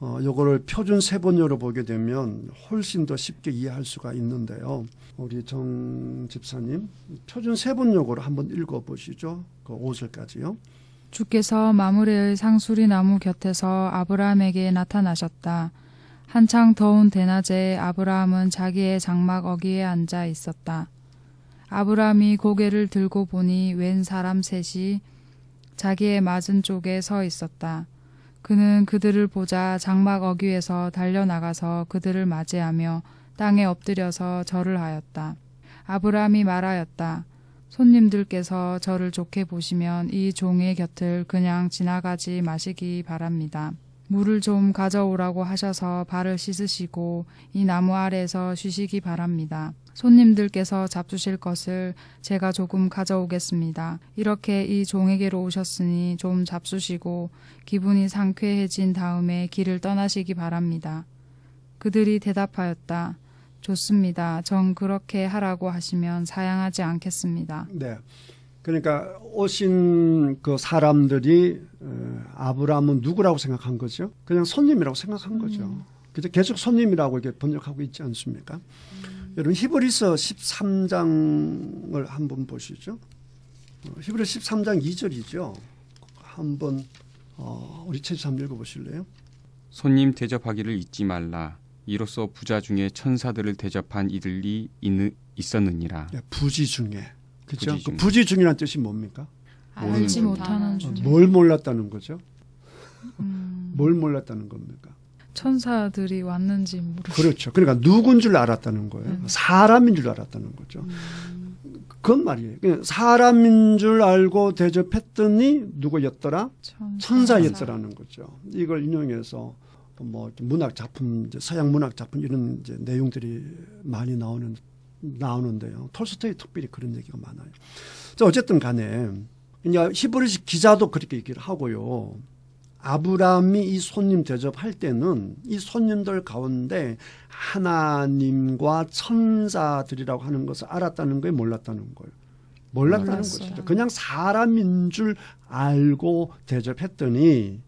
요거를 표준 세번역으로 보게 되면 훨씬 더 쉽게 이해할 수가 있는데요. 우리 정 집사님 표준 세번역으로 한번 읽어보시죠. 그 5절까지요. 주께서 마므레의 상수리 나무 곁에서 아브라함에게 나타나셨다. 한창 더운 대낮에 아브라함은 자기의 장막 어귀에 앉아 있었다. 아브라함이 고개를 들고 보니 웬 사람 셋이 자기의 맞은 쪽에 서 있었다. 그는 그들을 보자 장막 어귀에서 달려나가서 그들을 맞이하며 땅에 엎드려서 절을 하였다. 아브라함이 말하였다. 손님들께서 저를 좋게 보시면 이 종의 곁을 그냥 지나가지 마시기 바랍니다. 물을 좀 가져오라고 하셔서 발을 씻으시고 이 나무 아래에서 쉬시기 바랍니다. 손님들께서 잡수실 것을 제가 조금 가져오겠습니다. 이렇게 이 종에게로 오셨으니 좀 잡수시고 기분이 상쾌해진 다음에 길을 떠나시기 바랍니다. 그들이 대답하였다. 좋습니다. 정 그렇게 하라고 하시면 사양하지 않겠습니다. 네. 그러니까 오신 그 사람들이 아브라함은 누구라고 생각한 거죠? 그냥 손님이라고 생각한 거죠. 그죠? 계속 손님이라고 이렇게 번역하고 있지 않습니까? 여러분 히브리서 13장을 한번 보시죠. 히브리서 13장 2절이죠. 한번 우리 최지 한번 읽어보실래요? 손님 대접하기를 잊지 말라. 이로써 부자 중에 천사들을 대접한 이들이 있었느니라. 네, 부지 중에. 그렇죠? 부지 중에. 그 부지 중이라는 뜻이 뭡니까? 알지 못하는 중에. 뭘 몰랐다는 거죠? 뭘 몰랐다는 겁니까? 천사들이 왔는지 모르겠어요. 그렇죠. 그러니까 누군 줄 알았다는 거예요. 사람인 줄 알았다는 거죠. 그건 말이에요. 그냥 사람인 줄 알고 대접했더니 누구였더라? 천사였더라는 거죠. 이걸 인용해서 뭐 문학 작품, 이제 서양 문학 작품 이런 이제 내용들이 많이 나오는데요. 톨스토이 특별히 그런 얘기가 많아요. 자, 어쨌든 간에 이제 히브리서 기자도 그렇게 얘기를 하고요. 아브라함이 이 손님 대접할 때는 이 손님들 가운데 하나님과 천사들이라고 하는 것을 알았다는 거예요, 몰랐다는 거예요. 몰랐다는 것이죠. 그냥 사람인 줄 알고 대접했더니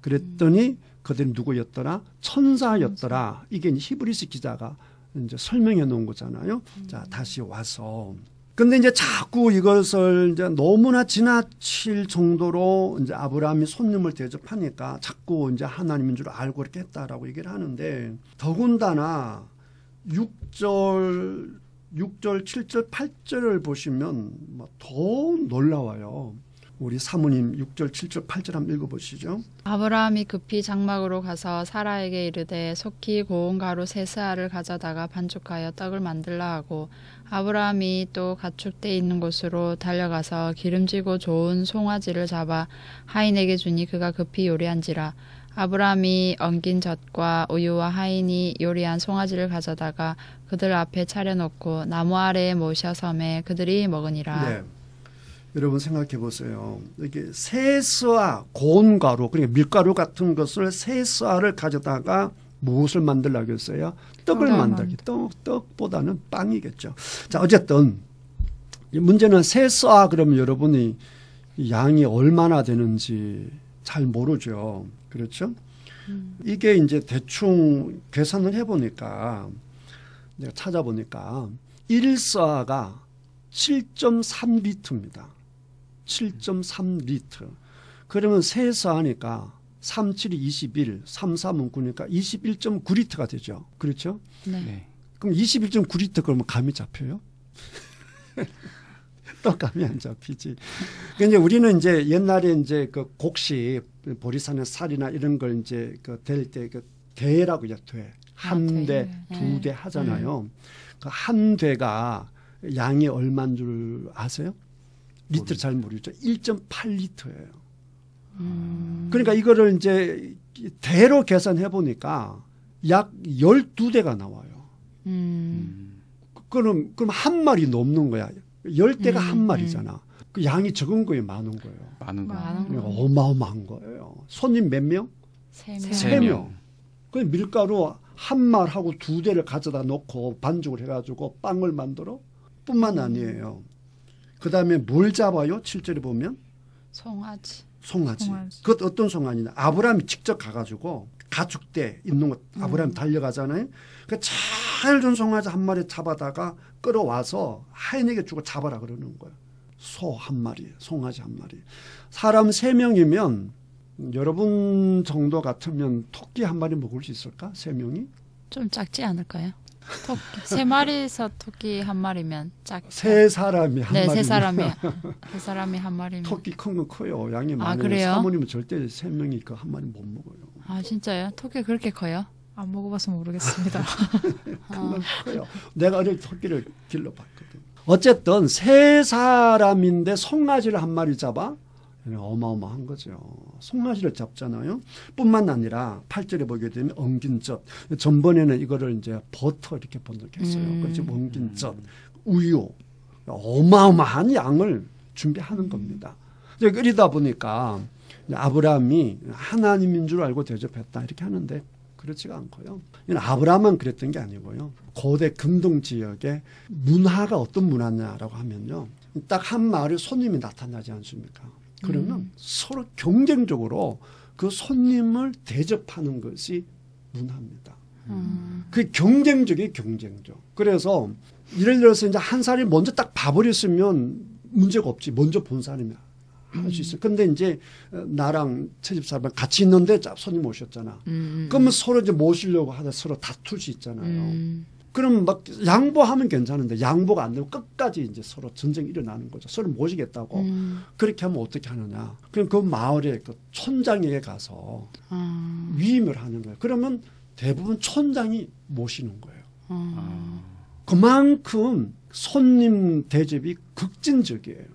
그랬더니 그들이 누구였더라? 천사였더라. 이게 히브리서 기자가 이제 설명해 놓은 거잖아요. 자, 다시 와서. 근데 이제 자꾸 이것을 이제 너무나 지나칠 정도로 이제 아브라함이 손님을 대접하니까 자꾸 이제 하나님인 줄 알고 이렇게 했다라고 얘기를 하는데 더군다나 6절, 7절, 8절을 보시면 더 놀라워요. 우리 사모님 6절, 7절, 8절 한번 읽어보시죠. 아브라함이 급히 장막으로 가서 사라에게 이르되 속히 고운 가루 세 스아를 가져다가 반죽하여 떡을 만들라 하고 아브라함이 또 가축대 있는 곳으로 달려가서 기름지고 좋은 송아지를 잡아 하인에게 주니 그가 급히 요리한지라. 아브라함이 엉긴 젖과 우유와 하인이 요리한 송아지를 가져다가 그들 앞에 차려놓고 나무 아래에 모셔 섬에 그들이 먹으니라. 네. 여러분 생각해 보세요. 이게 세스와 고운 가루, 그러니까 밀가루 같은 것을 세스와를 가져다가 무엇을 만들려고 했어요? 떡을 만들기. 떡보다는 빵이겠죠. 자, 어쨌든 문제는 세스와 그러면 여러분이 양이 얼마나 되는지 잘 모르죠. 그렇죠? 이게 이제 대충 계산을 해보니까 내가 찾아보니까 1서가 7.3리터입니다. 7.3리터. 그러면 세서하니까 3, 7이 21, 3, 3은 9니까 21.9리터가 되죠. 그렇죠? 네. 그럼 21.9리터 그러면 감이 잡혀요? 또 감이 안 잡히지. 그러니까 우리는 이제 옛날에 이제 그 곡식, 보리산의 쌀이나 이런 걸 이제 그 될 때 그 대라고 해요. 대. 한 대, 두 대 하잖아요. 그 한 대가 양이 얼마인 줄 아세요? 리터 잘 모르죠. 1.8리터예요. 그러니까 이거를 이제 대로 계산해 보니까 약 12대가 나와요. 그럼 한 마리 넘는 거야. 10대가 한 마리잖아. 그 양이 적은 거예요, 많은 거예요. 많은 거. 그러니까 어마어마한 거예요. 손님 몇 명? 3명. 3명. 그 밀가루 한 말하고 2대를 가져다 놓고 반죽을 해가지고 빵을 만들어? 뿐만 아니에요. 그 다음에 뭘 잡아요? 7절에 보면? 송아지. 송아지. 그것 어떤 송아지냐? 아브라함이 직접 가가지고 가축대 있는 것 아브라함이 달려가잖아요. 그 잘 준 송아지 한 마리 잡아다가 끌어와서 하인에게 주고 잡아라 그러는 거예요. 소 한 마리, 송아지 한 마리. 사람 3명이면 여러분 정도 같으면 토끼 한 마리 먹을 수 있을까? 3명이? 좀 작지 않을까요? 세 마리에서 토끼 한 마리면 세 사람이 한 네, 마리. 세 사람이 한 마리면. 토끼 큰 건 커요. 양이 많아요. 그래요? 사모님은 절대 3명이 그 한 마리 못 먹어요. 아, 진짜요? 토끼 그렇게 커요? 안 먹어봐서 모르겠습니다. 큰 커요. 내가 어릴 때 토끼를 길러봤거든. 어쨌든 세 사람인데 송아지를 한 마리 잡아 어마어마한 거죠. 송아지를 잡잖아요. 뿐만 아니라 8절에 보게 되면 엉긴 젖. 전번에는 이거를 이제 버터 이렇게 번역했어요. 그렇지 엉긴 젖, 우유, 어마어마한 양을 준비하는 겁니다. 이제 그러다 보니까 아브라함이 하나님인 줄 알고 대접했다 이렇게 하는데 그렇지가 않고요. 아브라함만 그랬던 게 아니고요. 고대 근동 지역의 문화가 어떤 문화냐라고 하면요. 딱 한 마을에 손님이 나타나지 않습니까? 그러면 서로 경쟁적으로 그 손님을 대접하는 것이 문화입니다. 그 경쟁적인 경쟁적. 그래서 예를 들어서 이제 한 사람이 먼저 딱 봐버렸으면 문제가 없지. 먼저 본 사람이 할 수 있어. 근데 이제 나랑 채집 사람 같이 있는데 손님 오셨잖아. 그러면 서로 이제 모시려고 하다 서로 다툴 수 있잖아요. 그럼 막 양보하면 괜찮은데 양보가 안 되면 끝까지 이제 서로 전쟁이 일어나는 거죠. 서로 모시겠다고. 그렇게 하면 어떻게 하느냐. 그럼 그 마을의 그 촌장에게 가서 위임을 하는 거예요. 그러면 대부분 촌장이 모시는 거예요. 그만큼 손님 대접이 극진적이에요.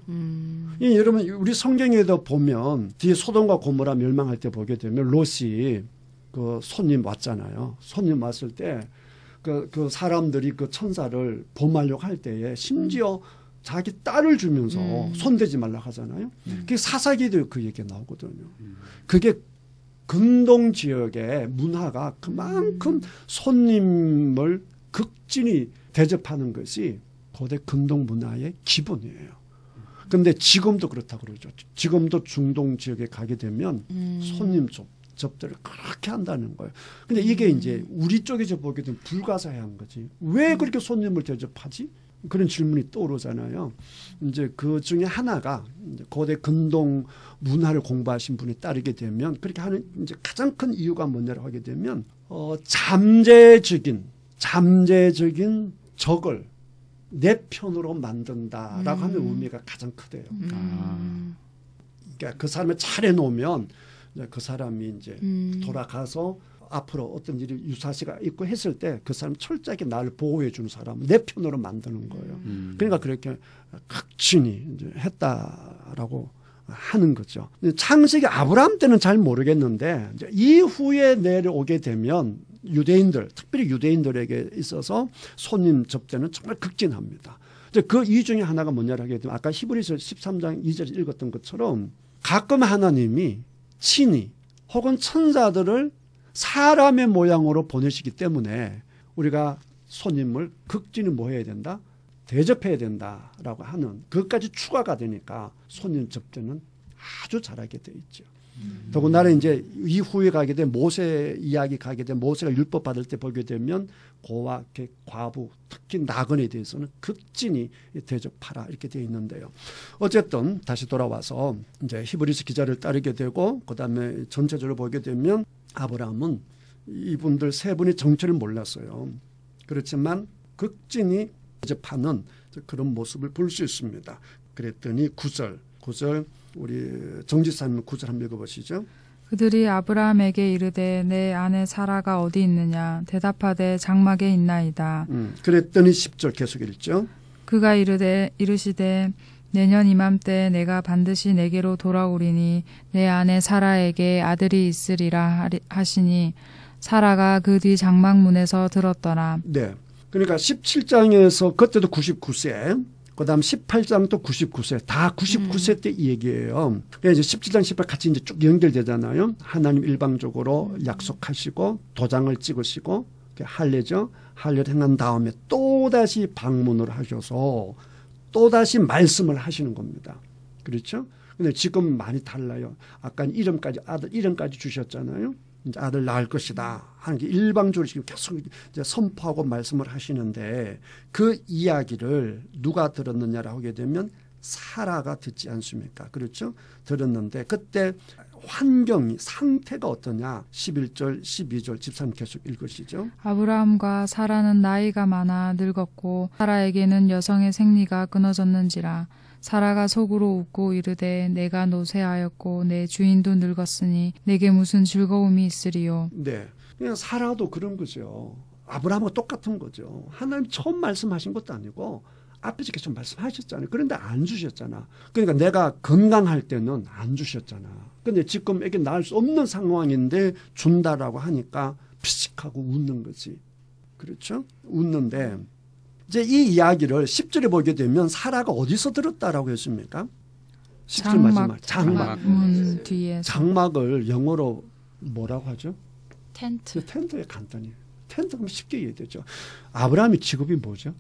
여러분 우리 성경에도 보면 뒤에 소돔과 고모라 멸망할 때 보게 되면 롯이 그 손님 왔잖아요. 손님 왔을 때 그 사람들이 그 천사를 범하려고 할 때에 심지어 자기 딸을 주면서 손대지 말라고 하잖아요. 그게 사사기도 그 얘기가 나오거든요. 그게 근동 지역의 문화가 그만큼 손님을 극진히 대접하는 것이 고대 근동 문화의 기본이에요. 그런데 지금도 그렇다고 그러죠. 지금도 중동 지역에 가게 되면 손님 접대를 그렇게 한다는 거예요. 근데 이게 이제 우리 쪽에서 보게 되면 불가사의한 거지. 왜 그렇게 손님을 대접하지? 그런 질문이 떠오르잖아요. 이제 그 중에 하나가 이제 고대 근동 문화를 공부하신 분이 따르게 되면 그렇게 하는 이제 가장 큰 이유가 뭐냐라고 하게 되면 잠재적인 적을 내 편으로 만든다라고 하는 의미가 가장 크대요. 그러니까 그 사람을 차려놓으면 그 사람이 이제 돌아가서 앞으로 어떤 일이 유사시가 있고 했을 때 그 사람 철저하게 나를 보호해 주는 사람 내 편으로 만드는 거예요. 그러니까 그렇게 극진히 이제 했다라고 하는 거죠. 창세기 아브라함 때는 잘 모르겠는데 이제 이후에 내려오게 되면 유대인들, 특별히 유대인들에게 있어서 손님 접대는 정말 극진합니다. 그 이유 중에 하나가 뭐냐라고 하게 되면 아까 히브리서 13장 2절 읽었던 것처럼 가끔 하나님이 친히 혹은 천사들을 사람의 모양으로 보내시기 때문에 우리가 손님을 극진히 뭐 해야 된다? 대접해야 된다라고 하는 그것까지 추가가 되니까 손님 접대는 아주 잘하게 돼 있죠. 더군다나 이제 이후에 가게 된 모세 이야기 가게 된 모세가 율법 받을 때 보게 되면 고와 객, 과부 특히 나그네에 대해서는 극진히 대접하라 이렇게 되어 있는데요. 어쨌든 다시 돌아와서 이제 히브리서 기자를 따르게 되고 그다음에 전체적으로 보게 되면 아브라함은 이분들 세 분의 정체를 몰랐어요. 그렇지만 극진히 대접하는 그런 모습을 볼 수 있습니다. 그랬더니 9절 우리 정지사님 9절 한번 읽어보시죠. 그들이 아브라함에게 이르되 내 아내 사라가 어디 있느냐 대답하되 장막에 있나이다. 그랬더니 10절 계속 읽죠. 그가 이르시되 내년 이맘때 내가 반드시 내게로 돌아오리니 내 아내 사라에게 아들이 있으리라 하시니 사라가 그 뒤 장막문에서 들었더라. 네. 그러니까 17장에서 그때도 99세 그다음 18장도 99세 다 99세 때 이 얘기예요. 그래서 이제 17장 18 같이 이제 쭉 연결되잖아요. 하나님 일방적으로 약속하시고 도장을 찍으시고 할례죠. 할례를 행한 다음에 또 다시 방문을 하셔서 또 다시 말씀을 하시는 겁니다. 그렇죠? 근데 지금 많이 달라요. 아까 아들 이름까지 주셨잖아요. 이제 아들 낳을 것이다 하는 게 일방적으로 지금 계속 이제 선포하고 말씀을 하시는데 그 이야기를 누가 들었느냐라고 하게 되면 사라가 듣지 않습니까? 그렇죠? 들었는데 그때 환경이 상태가 어떠냐? 11절, 12절, 13 계속 읽으시죠. 아브라함과 사라는 나이가 많아 늙었고 사라에게는 여성의 생리가 끊어졌는지라. 사라가 속으로 웃고 이르되 내가 노쇠하였고 내 주인도 늙었으니 내게 무슨 즐거움이 있으리요. 네, 그냥 사라도 그런 거죠. 아브라함과 똑같은 거죠. 하나님 처음 말씀하신 것도 아니고 앞에서 계속 말씀하셨잖아요. 그런데 안 주셨잖아. 그러니까 내가 건강할 때는 안 주셨잖아. 근데 지금 이게 나을 수 없는 상황인데 준다라고 하니까 피식하고 웃는 거지. 그렇죠? 웃는데 이제 이 이야기를 10절에 보게 되면 사라가 어디서 들었다라고 했습니까? 10절 마지막 장막. 뒤에서. 장막을 영어로 뭐라고 하죠? 텐트. 텐트에 간단히. 텐트 하면 쉽게 이해되죠. 아브라함의 직업이 뭐죠?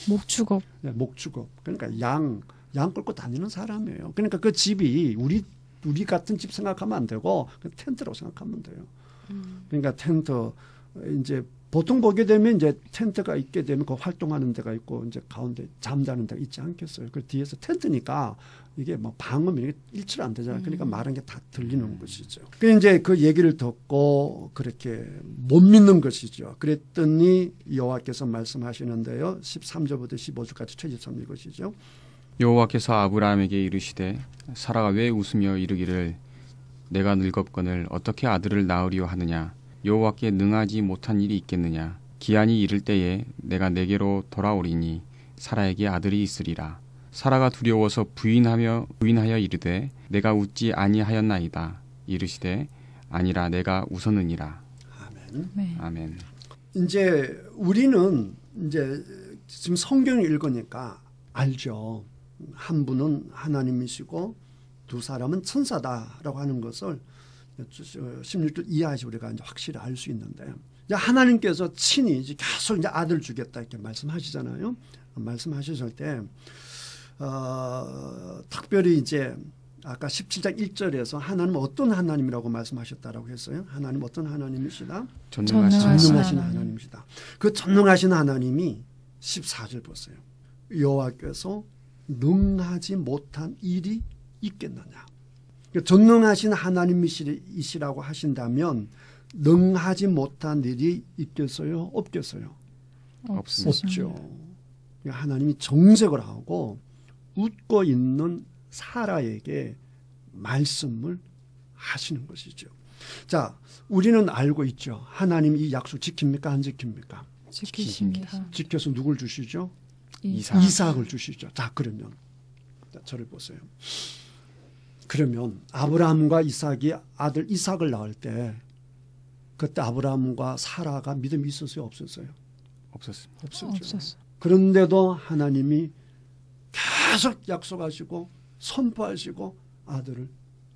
목축업. 네, 목축업. 그러니까 양 끌고 다니는 사람이에요. 그러니까 그 집이 우리 같은 집 생각하면 안 되고 텐트라고 생각하면 돼요. 그러니까 텐트 이제 보통 보게 되면 이제 텐트가 있게 되면 그 활동하는 데가 있고 이제 가운데 잠자는 데가 있지 않겠어요. 그 뒤에서 텐트니까 이게 뭐 방음이 일치를 안 되잖아요. 그러니까 말한 게 다 들리는 것이죠. 그 이제 그 얘기를 듣고 그렇게 못 믿는 것이죠. 그랬더니 여호와께서 말씀하시는데요. 13절부터 15절까지 최집삼 읽으시죠. 여호와께서 아브라함에게 이르시되 사라가 왜 웃으며 이르기를 내가 늙었거늘 어떻게 아들을 낳으리요 하느냐. 여호와께 능하지 못한 일이 있겠느냐. 기한이 이를 때에 내가 내게로 돌아오리니 사라에게 아들이 있으리라. 사라가 두려워서 부인하여 이르되 내가 웃지 아니하였나이다. 이르시되 아니라 내가 웃었느니라. 아멘. 네. 아멘. 이제 우리는 이제 지금 성경을 읽으니까 알죠. 한 분은 하나님이시고 두 사람은 천사다라고 하는 것을 16절 이하에서 우리가 이제 확실히 알 수 있는데, 이제 하나님께서 친히 이제 계속 이제 아들 주겠다 이렇게 말씀하시잖아요. 말씀하셨을 때, 특별히 이제 아까 17장 1절에서 하나님 어떤 하나님이라고 말씀하셨다라고 했어요. 하나님 어떤 하나님이시다? 전능하신 하나님이시다. 그 전능하신 하나님이 14절 보세요. 여호와께서 능하지 못한 일이 있겠느냐. 전능하신 하나님이시라고 하신다면 능하지 못한 일이 있겠어요? 없겠어요? 없죠. 하나님이 정색을 하고 웃고 있는 사라에게 말씀을 하시는 것이죠. 자, 우리는 알고 있죠. 하나님이 이 약속 지킵니까? 안 지킵니까? 지키십니다. 지켜서 누굴 주시죠? 이삭. 을 주시죠. 자, 그러면 저를 보세요. 그러면 아브라함과 이삭이 아들 이삭을 낳을 때 그때 아브라함과 사라가 믿음이 있었어요? 없었어요? 없었습니다. 없었어. 그런데도 하나님이 계속 약속하시고 선포하시고 아들을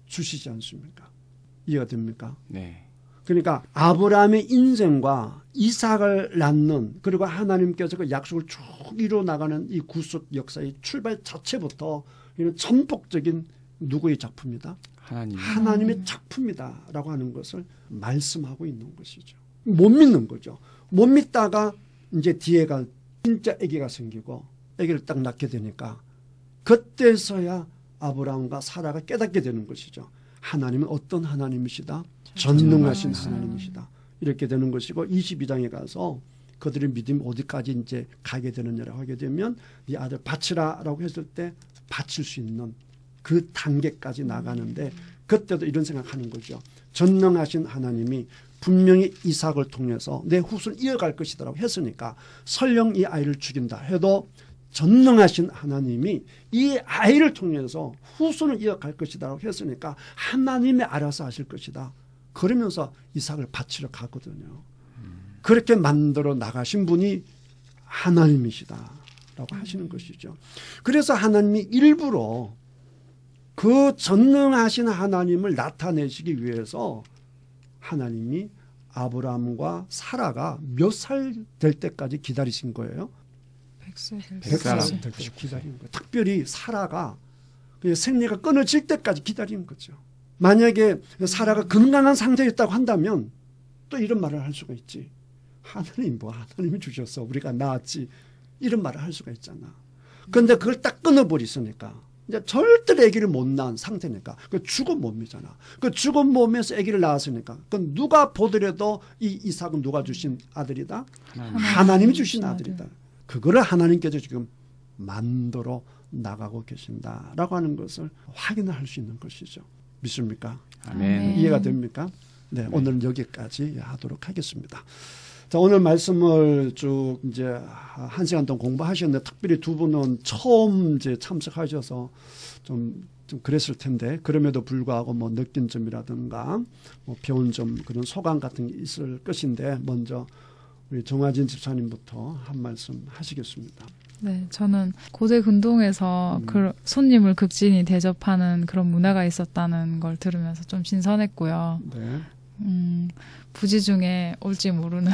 주시지 않습니까? 이해가 됩니까? 네. 그러니까 아브라함의 인생과 이삭을 낳는, 그리고 하나님께서 그 약속을 쭉 이루어 나가는 이 구속 역사의 출발 자체부터 이런 전폭적인 누구의 작품이다? 하나님의 작품이다라고 하는 것을 말씀하고 있는 것이죠. 못 믿는 거죠. 못 믿다가 이제 뒤에가 진짜 아기가 생기고 아기를 딱 낳게 되니까 그때서야 아브라함과 사라가 깨닫게 되는 것이죠. 하나님은 어떤 하나님이시다? 전능하신 하나님이시다. 이렇게 되는 것이고 22장에 가서 그들의 믿음이 어디까지 이제 가게 되느냐라고 하게 되면 네 아들 바치라라고 했을 때 바칠 수 있는 그 단계까지 나가는데 그때도 이런 생각하는 거죠. 전능하신 하나님이 분명히 이삭을 통해서 내 후손을 이어갈 것이다라고 했으니까 설령 이 아이를 죽인다 해도 전능하신 하나님이 이 아이를 통해서 후손을 이어갈 것이다라고 했으니까 하나님이 알아서 하실 것이다. 그러면서 이삭을 바치러 가거든요. 그렇게 만들어 나가신 분이 하나님이시다라고 하시는 것이죠. 그래서 하나님이 일부러 그 전능하신 하나님을 나타내시기 위해서 하나님이 아브라함과 사라가 몇 살 될 때까지 기다리신 거예요? 100살 100살 될 때까지 기다린 거예요. 특별히 사라가 생리가 끊어질 때까지 기다린 거죠. 만약에 사라가 건강한 상태였다고 한다면 또 이런 말을 할 수가 있지. 하나님이 주셨어. 우리가 낳았지. 이런 말을 할 수가 있잖아. 근데 그걸 딱 끊어버리니까 이제 절대로 아기를 못 낳은 상태니까 그 죽은 몸이잖아. 그 죽은 몸에서 아기를 낳았으니까 그 누가 보더라도 이 이삭은 누가 주신 아들이다? 하나님이 주신 아들이다. 그거를 하나님께서 지금 만들어 나가고 계신다라고 하는 것을 확인할 수 있는 것이죠. 믿습니까? 아멘. 이해가 됩니까? 네, 오늘은 여기까지 하도록 하겠습니다. 자, 오늘 말씀을 쭉 이제 1시간 동안 공부하셨는데 특별히 두 분은 처음 이제 참석하셔서 좀 그랬을 텐데 그럼에도 불구하고 뭐 느낀 점이라든가 뭐 배운 점 그런 소감 같은 게 있을 것인데 먼저 우리 정화진 집사님부터 한 말씀 하시겠습니다. 네, 저는 고대 근동에서 그 손님을 극진히 대접하는 그런 문화가 있었다는 걸 들으면서 좀 신선했고요. 네. 부지 중에 올지 모르는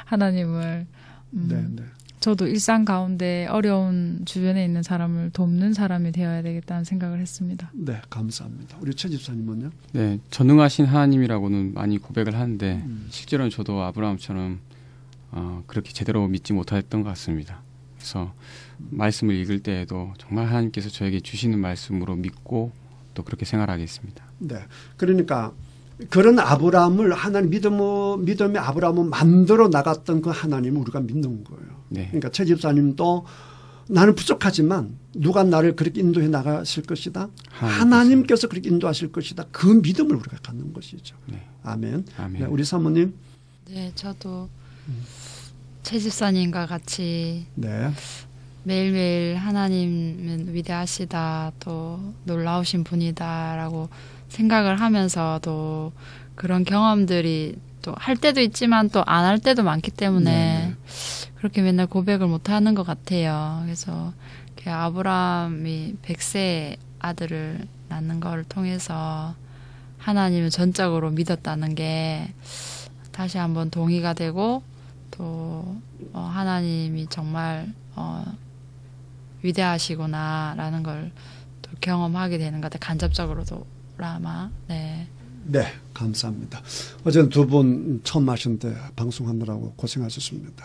하나님을 네, 네. 저도 일상 가운데 어려운 주변에 있는 사람을 돕는 사람이 되어야 되겠다는 생각을 했습니다. 네, 감사합니다. 우리 최 집사님은요? 네, 전능하신 하나님이라고는 많이 고백을 하는데 실제로는 저도 아브라함처럼 그렇게 제대로 믿지 못했던 것 같습니다. 그래서 말씀을 읽을 때에도 정말 하나님께서 저에게 주시는 말씀으로 믿고 또 그렇게 생활하겠습니다. 네, 그러니까 그런 아브라함을 하나님 믿음의 아브라함을 만들어 나갔던 그 하나님을 우리가 믿는 거예요. 네. 그러니까 최 집사님도 나는 부족하지만 누가 나를 그렇게 인도해 나가실 것이다. 하나님께서 그렇게 인도하실 것이다. 그 믿음을 우리가 갖는 것이죠. 네. 아멘. 아멘. 네, 우리 사모님. 네, 저도 최 집사님과 같이 네. 매일매일 하나님은 위대하시다, 또 놀라우신 분이다라고 생각을 하면서도 그런 경험들이 또 할 때도 있지만 또 안 할 때도 많기 때문에 그렇게 맨날 고백을 못 하는 것 같아요. 그래서 아브라함이 100세 아들을 낳는 걸 통해서 하나님을 전적으로 믿었다는 게 다시 한번 동의가 되고 또 하나님이 정말 위대하시구나라는 걸 또 경험하게 되는 것 같아요. 간접적으로도 아마. 네. 네, 감사합니다. 어제는 두 분 처음 하셨는데 방송하느라고 고생하셨습니다.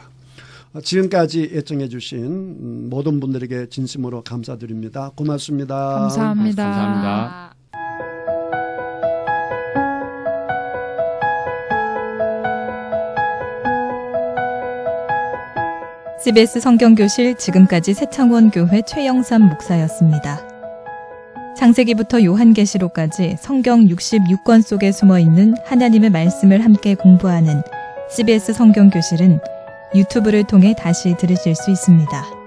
지금까지 애청해 주신 모든 분들에게 진심으로 감사드립니다. 고맙습니다. 감사합니다. 감사합니다. CBS 성경교실 지금까지 새창원 교회 최영삼 목사였습니다. 창세기부터 요한계시록까지 성경 66권 속에 숨어있는 하나님의 말씀을 함께 공부하는 CBS 성경교실은 유튜브를 통해 다시 들으실 수 있습니다.